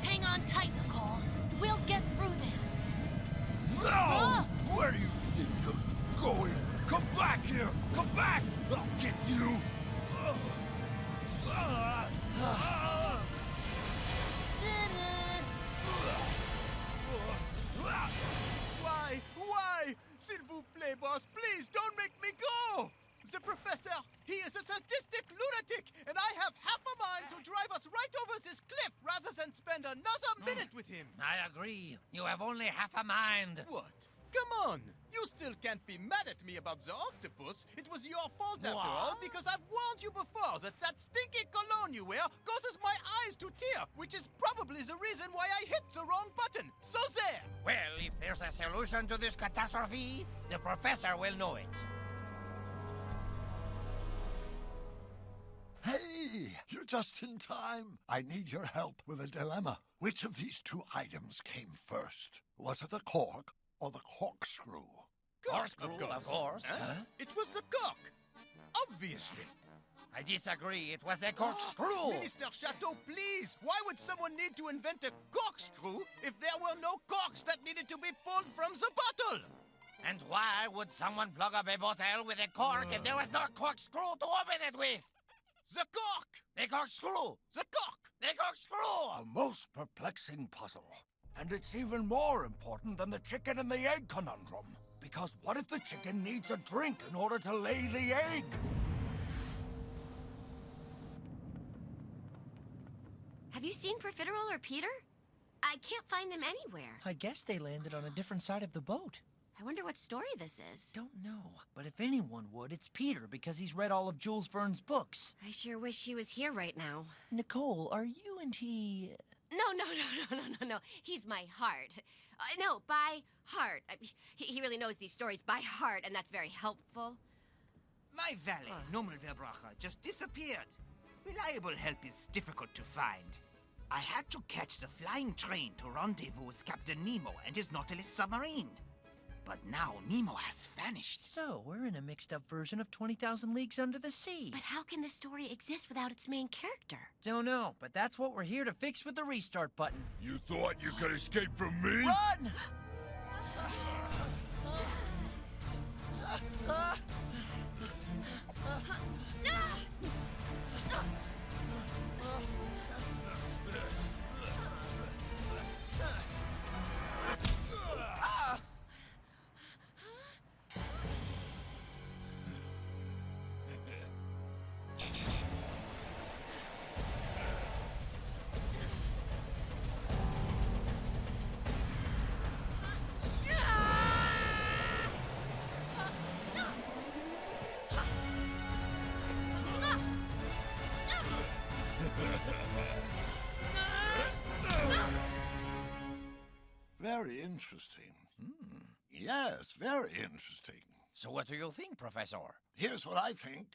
Hang on tight, Nicole. We'll get through this. No! Where do you think you're going? Come back here! Come back! I'll get you! Why? S'il vous plaît, boss, please don't make me go! The professor, he is a sadistic lunatic, and I have half a mind to drive us right over this cliff rather than spend another minute with him. I agree. You have only half a mind. What? Come on! You still can't be mad at me about the octopus. It was your fault after all, because I've warned you before that stinky cologne you wear causes my eyes to tear, which is probably the reason why I hit the wrong button. So there! Well, if there's a solution to this catastrophe, the professor will know it. Hey, you're just in time. I need your help with a dilemma. Which of these two items came first? Was it the cork or the corkscrew? Corkscrew, of course. Huh? It was the cork. Obviously. I disagree. It was the corkscrew. Minister Chateau, please. Why would someone need to invent a corkscrew if there were no corks that needed to be pulled from the bottle? And why would someone plug up a bottle with a cork if there was no corkscrew to open it with? The cork! The corkscrew! The cork! The corkscrew! A most perplexing puzzle. And it's even more important than the chicken and the egg conundrum. Because what if the chicken needs a drink in order to lay the egg? Have you seen Profiterole or Peter? I can't find them anywhere. I guess they landed on a different side of the boat. I wonder what story this is. Don't know, but if anyone would, it's Peter, because he's read all of Jules Verne's books. I sure wish he was here right now. Nicole, are you and he... No. He's my heart. No, by heart. He really knows these stories by heart, and that's very helpful. My valet, Normal Verbracher, just disappeared. Reliable help is difficult to find. I had to catch the flying train to rendezvous with Captain Nemo and his Nautilus submarine. But now Nemo has vanished. So, we're in a mixed-up version of 20,000 Leagues Under the Sea. But how can this story exist without its main character? Don't know, but that's what we're here to fix with the restart button. You thought you could escape from me? Run! Very interesting. Yes, very interesting. So what do you think, Professor? Here's what I think.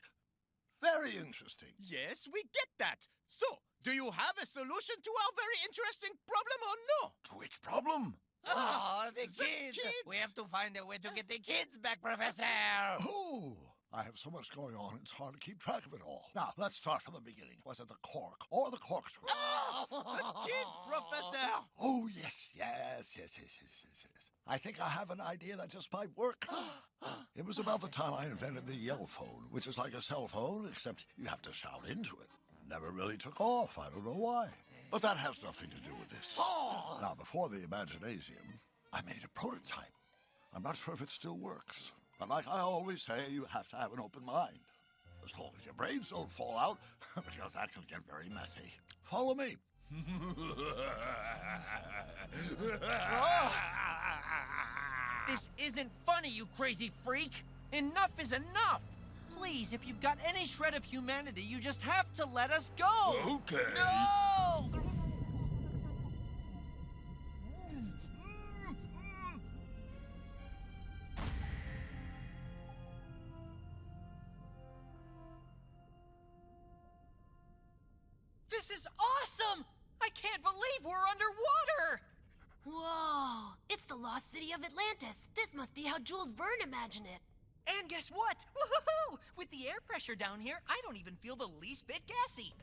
Very interesting. Yes, we get that. So, do you have a solution to our very interesting problem or no? To which problem? Oh, the kids! We have to find a way to get the kids back, Professor! Oh, I have so much going on, it's hard to keep track of it all. Now, let's start from the beginning. Was it the cork or the corkscrew? Oh, the kids, Professor! Oh, yes. I think I have an idea that just might work. It was about the time I invented the yell phone, which is like a cell phone, except you have to shout into it. Never really took off. I don't know why. But that has nothing to do with this. Now, before the imaginasium, I made a prototype. I'm not sure if it still works. But like I always say, you have to have an open mind. As long as your brains don't fall out, because that can get very messy. Follow me. This isn't funny, you crazy freak! Enough is enough! Please, if you've got any shred of humanity, you just have to let us go! Okay. No! This is awesome! I can't believe we're underwater! Whoa! It's the lost city of Atlantis. This must be how Jules Verne imagined it. And guess what? Woohoo! With the air pressure down here, I don't even feel the least bit gassy.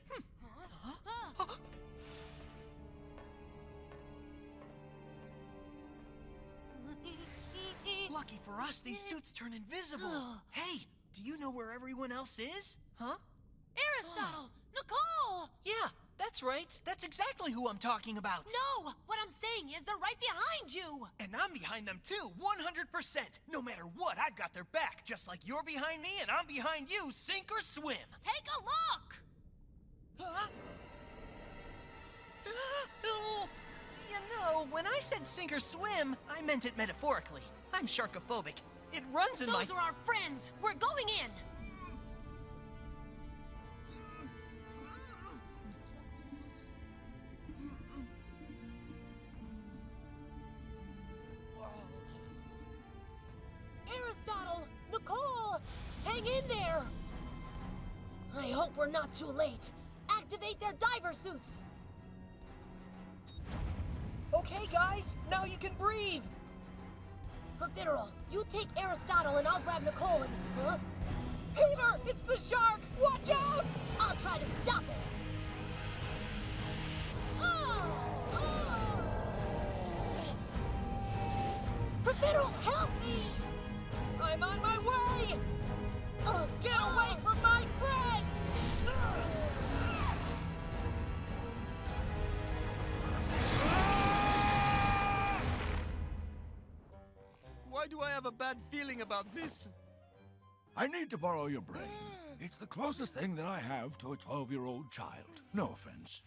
Lucky for us, these suits turn invisible. Hey, do you know where everyone else is? Huh? Aristotle! Nicole! Yeah, that's right. That's exactly who I'm talking about. No! What I'm saying is they're right behind you! And I'm behind them too, 100%. No matter what, I've got their back, just like you're behind me and I'm behind you, sink or swim. Take a look! Huh? Oh, you know, when I said sink or swim, I meant it metaphorically. I'm sharkophobic. It runs in Those are our friends! We're going in! Aristotle! Nicole! Hang in there! I hope we're not too late. Activate their diver suits! Okay, guys, now you can breathe. Profiterole, you take Aristotle and I'll grab Nicole and... Huh? Peter, it's the shark! Watch out! I'll try to stop it! Profiterole, help me! I'm on my way! Get away from my friend! Why do I have a bad feeling about this? I need to borrow your brain. It's the closest thing that I have to a 12-year-old child. No offense.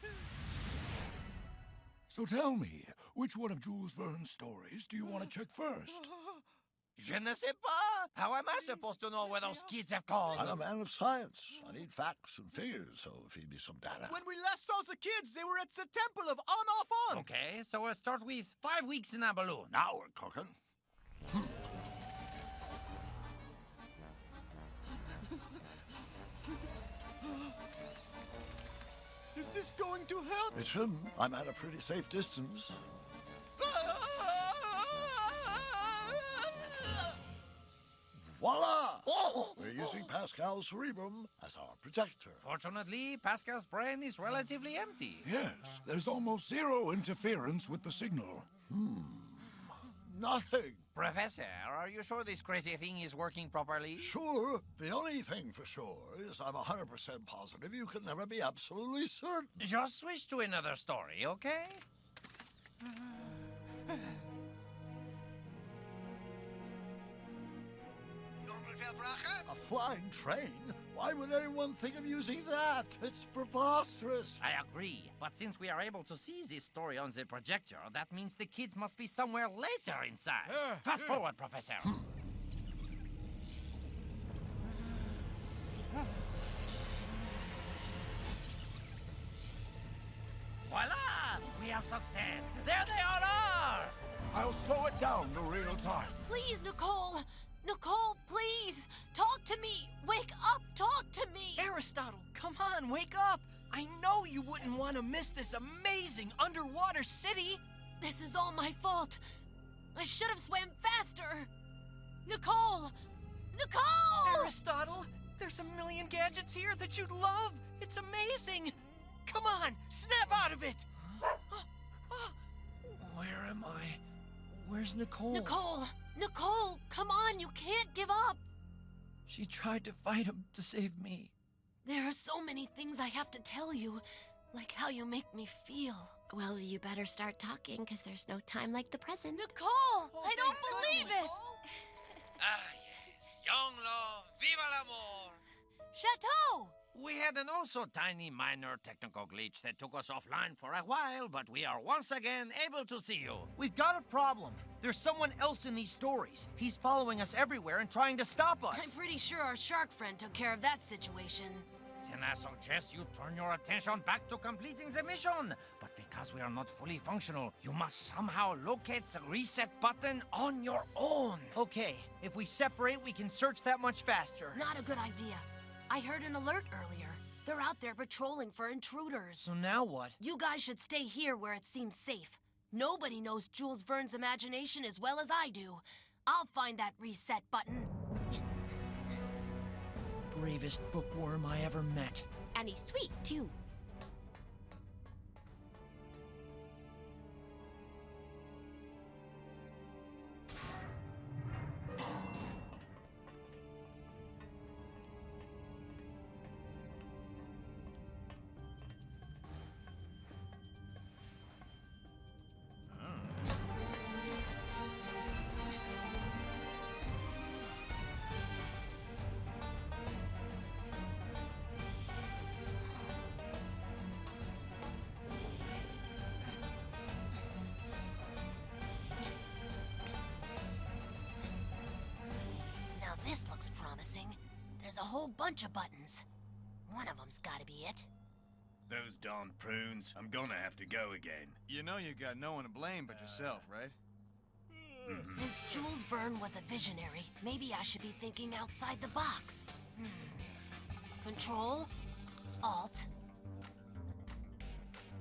So tell me, which one of Jules Verne's stories do you want to check first? Je ne sais pas. How am I supposed to know where those kids have gone? I'm a man of science. I need facts and figures, so feed me some data. When we last saw the kids, they were at the temple of On-Off-On. Okay, so we'll start with 5 weeks in a balloon. Now we're cooking. Is this going to help? It shouldn't. I'm at a pretty safe distance. Voila! Oh! We're using Pascal's cerebrum as our protector. Fortunately, Pascal's brain is relatively empty. Yes, there's almost zero interference with the signal. Nothing. Professor, are you sure this crazy thing is working properly? Sure. The only thing for sure is I'm 100% positive you can never be absolutely certain. Just switch to another story, okay? A flying train? Why would anyone think of using that? It's preposterous. I agree, but since we are able to see this story on the projector, that means the kids must be somewhere later inside. Fast forward, Professor. Voila! We have success! There they all are! I'll slow it down to real time. Please, Nicole! Nicole, please! Talk to me! Wake up! Talk to me! Aristotle, come on, wake up! I know you wouldn't want to miss this amazing underwater city! This is all my fault. I should have swam faster. Nicole! Nicole! Aristotle, there's a million gadgets here that you'd love. It's amazing. Come on, snap out of it. Where am I? Where's Nicole? Nicole! Nicole, come on, you can't give up. She tried to fight him to save me. There are so many things I have to tell you, like how you make me feel. Well, you better start talking, because there's no time like the present. Nicole! I don't believe it! Ah, yes. Young love, viva l'amour! Chateau! We had an also tiny minor technical glitch that took us offline for a while, but we are once again able to see you. We've got a problem. There's someone else in these stories. He's following us everywhere and trying to stop us. I'm pretty sure our shark friend took care of that situation. Then I suggest you turn your attention back to completing the mission. But because we are not fully functional, you must somehow locate the reset button on your own. Okay, if we separate, we can search that much faster. Not a good idea. I heard an alert earlier. They're out there patrolling for intruders. So now what? You guys should stay here where it seems safe. Nobody knows Jules Verne's imagination as well as I do. I'll find that reset button. Bravest bookworm I ever met. And he's sweet, too. This looks promising. There's a whole bunch of buttons. One of them's gotta be it. Those darn prunes. I'm gonna have to go again. You know you've got no one to blame but yourself, right? Since Jules Verne was a visionary, maybe I should be thinking outside the box. Control, Alt,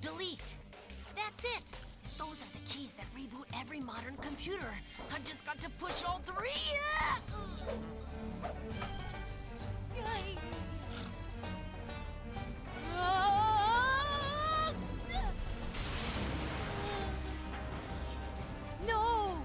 Delete. That's it. Those are the keys that reboot every modern computer. I've just got to push all three. No!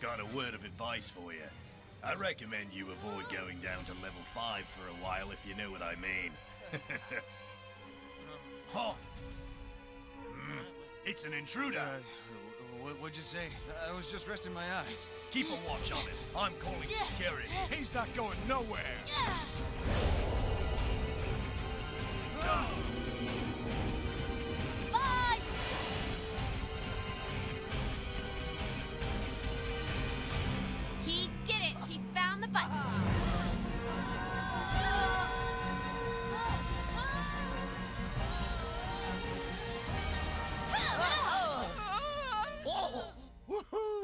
Got a word of advice for you. I recommend you avoid going down to level 5 for a while, if you know what I mean. Huh? It's an intruder. What'd you say? I was just resting my eyes. Keep a watch on it. I'm calling security. He's not going nowhere. Bye! He did it! He found the button!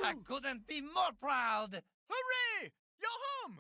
I couldn't be more proud! Hooray! You're home!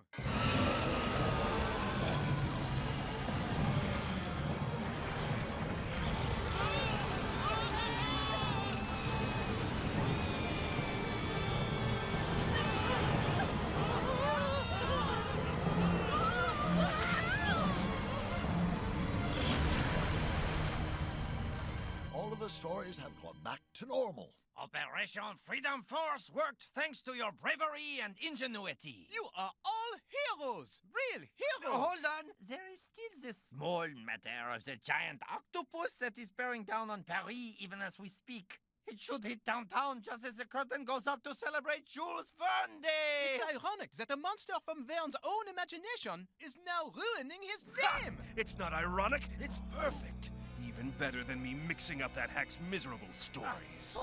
All of the stories have gone back to normal. Operation Freedom Force worked thanks to your bravery and ingenuity. You are all heroes! Real heroes! Hold on. There is still the small matter of the giant octopus that is bearing down on Paris even as we speak. It should hit downtown just as the curtain goes up to celebrate Jules Verne Day! It's ironic that a monster from Verne's own imagination is now ruining his name! It's not ironic, it's perfect. Even better than me mixing up that hack's miserable stories.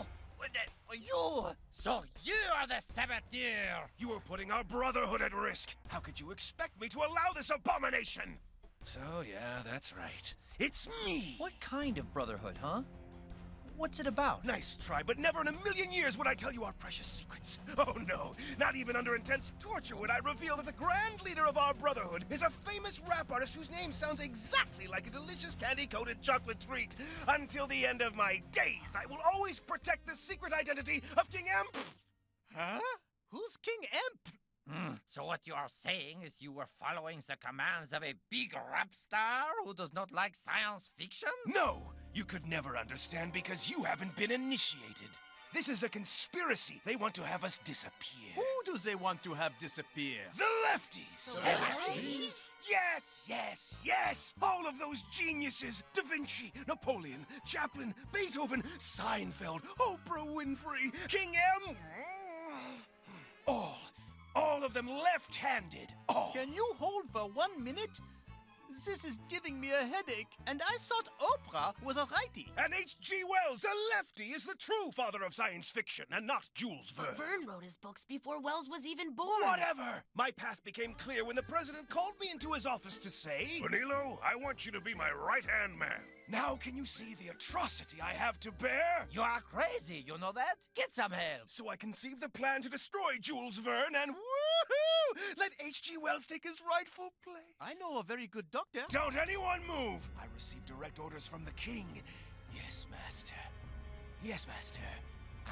So you are the saboteur! You are putting our brotherhood at risk. How could you expect me to allow this abomination? So, yeah, that's right. It's me! What kind of brotherhood, huh? What's it about? Nice try, but never in a million years would I tell you our precious secrets. Oh no, not even under intense torture would I reveal that the grand leader of our brotherhood is a famous rap artist whose name sounds exactly like a delicious candy-coated chocolate treat. Until the end of my days, I will always protect the secret identity of King Emp. Huh? Who's King Emp? So what you are saying is you were following the commands of a big rap star who does not like science fiction? No! You could never understand because you haven't been initiated. This is a conspiracy. They want to have us disappear. Who do they want to have disappear? The lefties! The lefties? Yes, yes, yes! All of those geniuses! Da Vinci, Napoleon, Chaplin, Beethoven, Seinfeld, Oprah Winfrey, King M. All of them left-handed. All. Can you hold for 1 minute? This is giving me a headache, and I thought Oprah was a righty. And H.G. Wells, a lefty, is the true father of science fiction, and not Jules Verne. Verne wrote his books before Wells was even born. Whatever! My path became clear when the president called me into his office to say... Vanillo, I want you to be my right-hand man. Now can you see the atrocity I have to bear? You are crazy, you know that? Get some help. So I conceived the plan to destroy Jules Verne and woohoo! Let H.G. Wells take his rightful place. I know a very good doctor. Don't anyone move! I received direct orders from the king. Yes, master. Yes, master.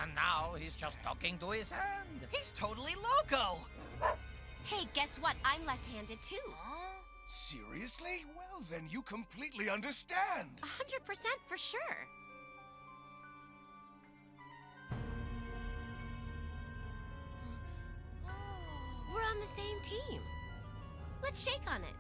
And now he's just talking to his hand. He's totally loco! Hey, guess what? I'm left-handed too. Seriously? Well, then you completely understand. 100% for sure. We're on the same team. Let's shake on it.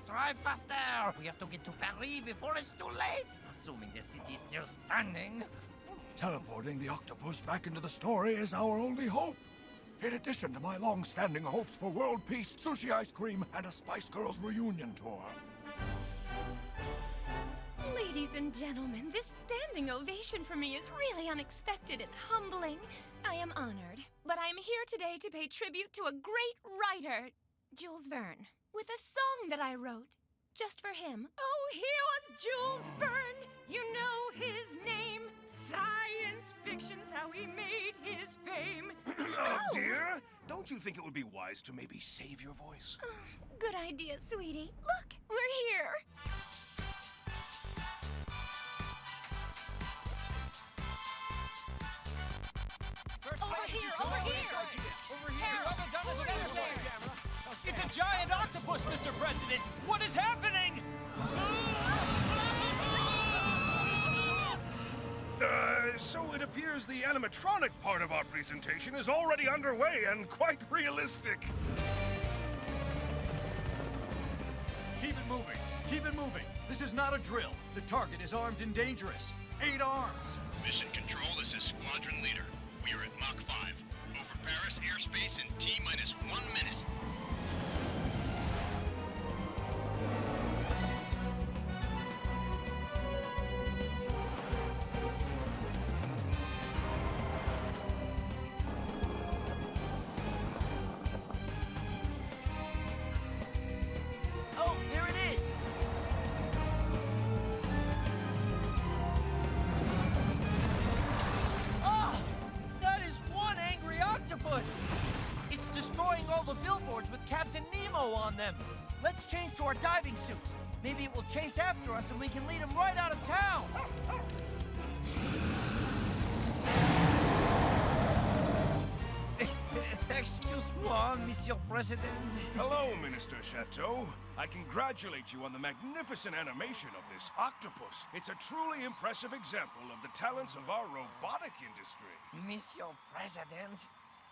Drive faster! We have to get to Paris before it's too late! Assuming the city's still standing. Teleporting the octopus back into the story is our only hope. In addition to my long-standing hopes for world peace, sushi ice cream, and a Spice Girls reunion tour. Ladies and gentlemen, this standing ovation for me is really unexpected and humbling. I am honored, but I am here today to pay tribute to a great writer, Jules Verne, with a song that I wrote just for him. Oh, here was Jules Verne, you know his name. Science fiction's how he made his fame. Oh, dear! Don't you think it would be wise to maybe save your voice? Good idea, sweetie. Look, we're here. over here! It's a giant octopus, Mr. President! What is happening? So it appears the animatronic part of our presentation is already underway and quite realistic. Keep it moving. Keep it moving. This is not a drill. The target is armed and dangerous. 8 arms. Mission Control, this is Squadron Leader. We are at Mach 5. Over Paris airspace in T-minus 1 minute. Oh, there it is! Ah! That is one angry octopus! It's destroying all the billboards with Captain Nemo on them. Let's change to our diving suits. Maybe it will chase after us and we can lead him right out of town. Excuse-moi, Monsieur President. Hello, Minister Chateau. I congratulate you on the magnificent animation of this octopus. It's a truly impressive example of the talents of our robotic industry. Monsieur President,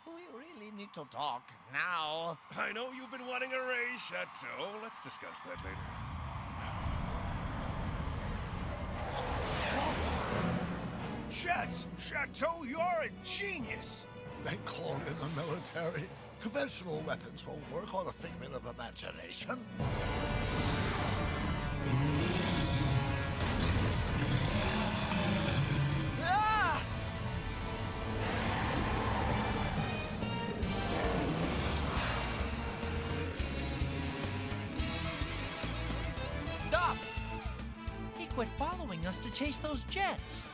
we really need to talk now. I know you've been wanting a raise, Chateau. Let's discuss that later. Jets! Chateau, you're a genius! They call in the military. Conventional weapons won't work on a figment of imagination. Ah! Stop! He quit following us to chase those jets.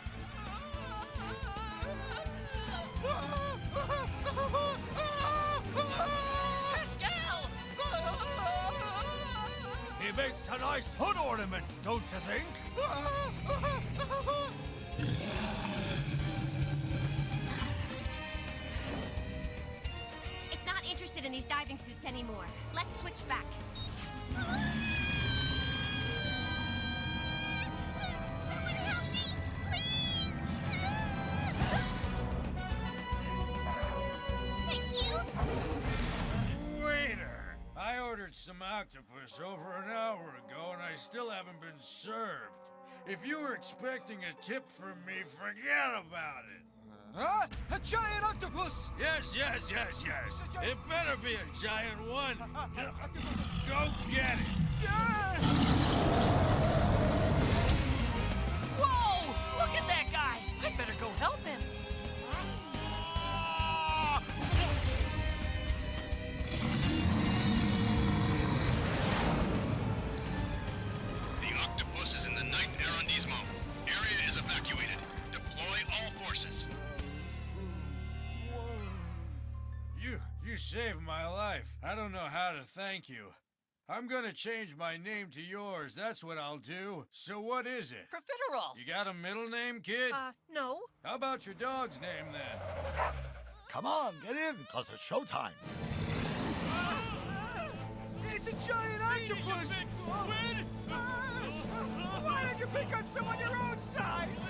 Pascal! He makes a nice hood ornament, don't you think? It's not interested in these diving suits anymore. Let's switch back. Someone help me! Please! Thank you! Waiter! I ordered some octopus over an hour ago and I still haven't been served. If you were expecting a tip from me, forget about it. Huh? A giant octopus! Yes. It better be a giant one. Go get it. Whoa! Look at that guy! I'd better go help him. The octopus is in the ninth arrondissement. Area is evacuated. Deploy all forces. You saved my life. I don't know how to thank you. I'm gonna change my name to yours. That's what I'll do. So what is it? Profiterole. You got a middle name, kid? No. How about your dog's name, then? Come on, get in, because it's showtime. It's a giant octopus! Big squid! Why don't you pick on someone your own size?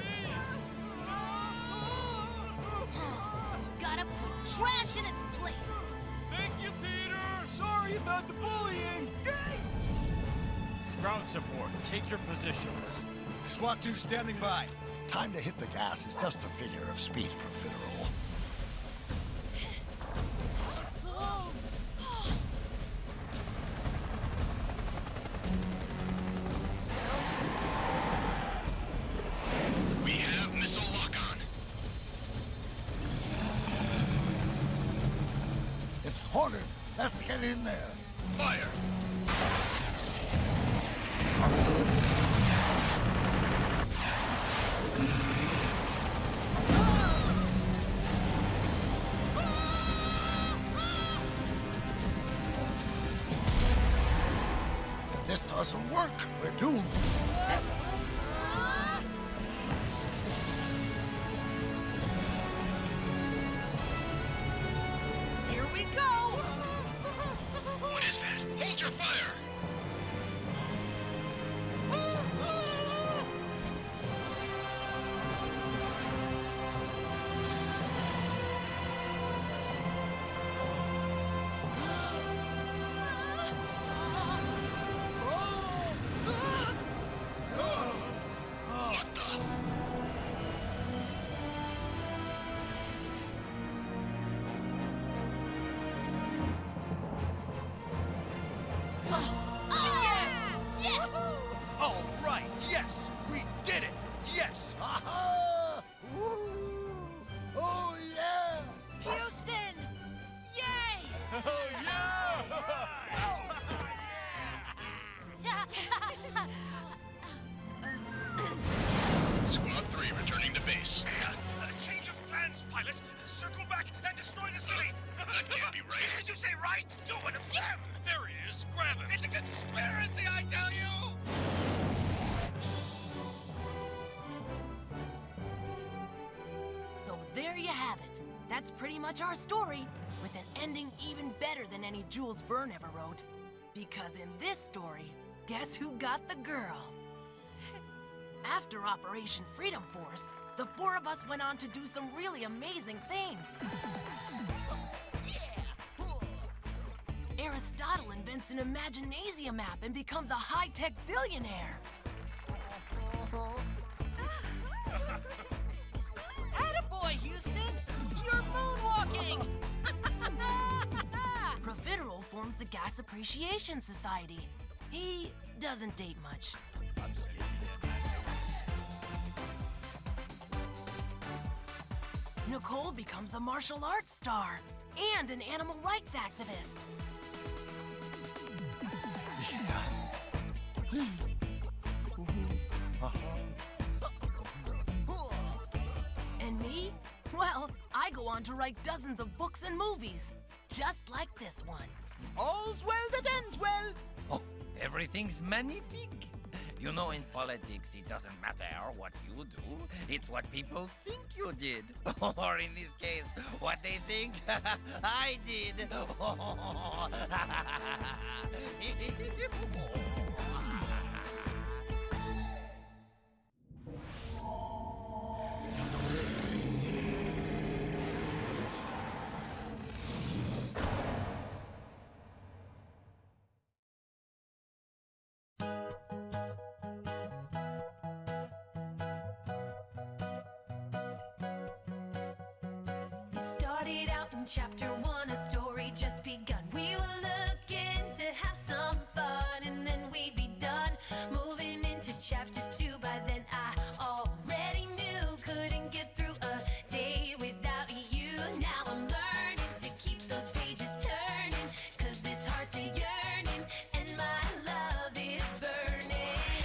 Gotta put trash in its place. Thank you, Peter! Sorry about the bullying. Ground support, take your positions. SWAT 2 standing by. Time to hit the gas is just a figure of speech, Profiterole. We have missile lock-on. It's cornered. Let's get in there. Fire! If this doesn't work, we're doomed. Here we So there you have it. That's pretty much our story, with an ending even better than any Jules Verne ever wrote. Because in this story, guess who got the girl? After Operation Freedom Force, the four of us went on to do some really amazing things. Aristotle invents an imaginasium map and becomes a high-tech billionaire. Attaboy, Houston! You're moonwalking! Profiterole forms the Gas Appreciation Society. He doesn't date much. I'm scared. Nicole becomes a martial arts star and an animal rights activist. And me? Well, I go on to write dozens of books and movies, just like this one. All's well that ends well. Oh, everything's magnifique. You know, in politics, it doesn't matter what you do. It's what people think you did. Or in this case, what they think I did. Started out in chapter 1, a story just begun. We were looking to have some fun, and then we'd be done. Moving into chapter 2, by then I already knew. Couldn't get through a day without you. Now I'm learning to keep those pages turning, 'cause this heart's a yearning, and my love is burning.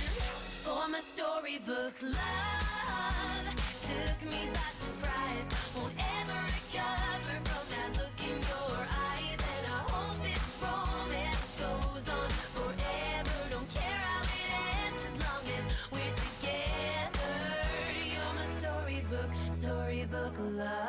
For my storybook love took me by surprise. Won't ever recover from that look in your eyes, and I hope this romance goes on forever. Don't care how it ends as long as we're together. You're my storybook, storybook love.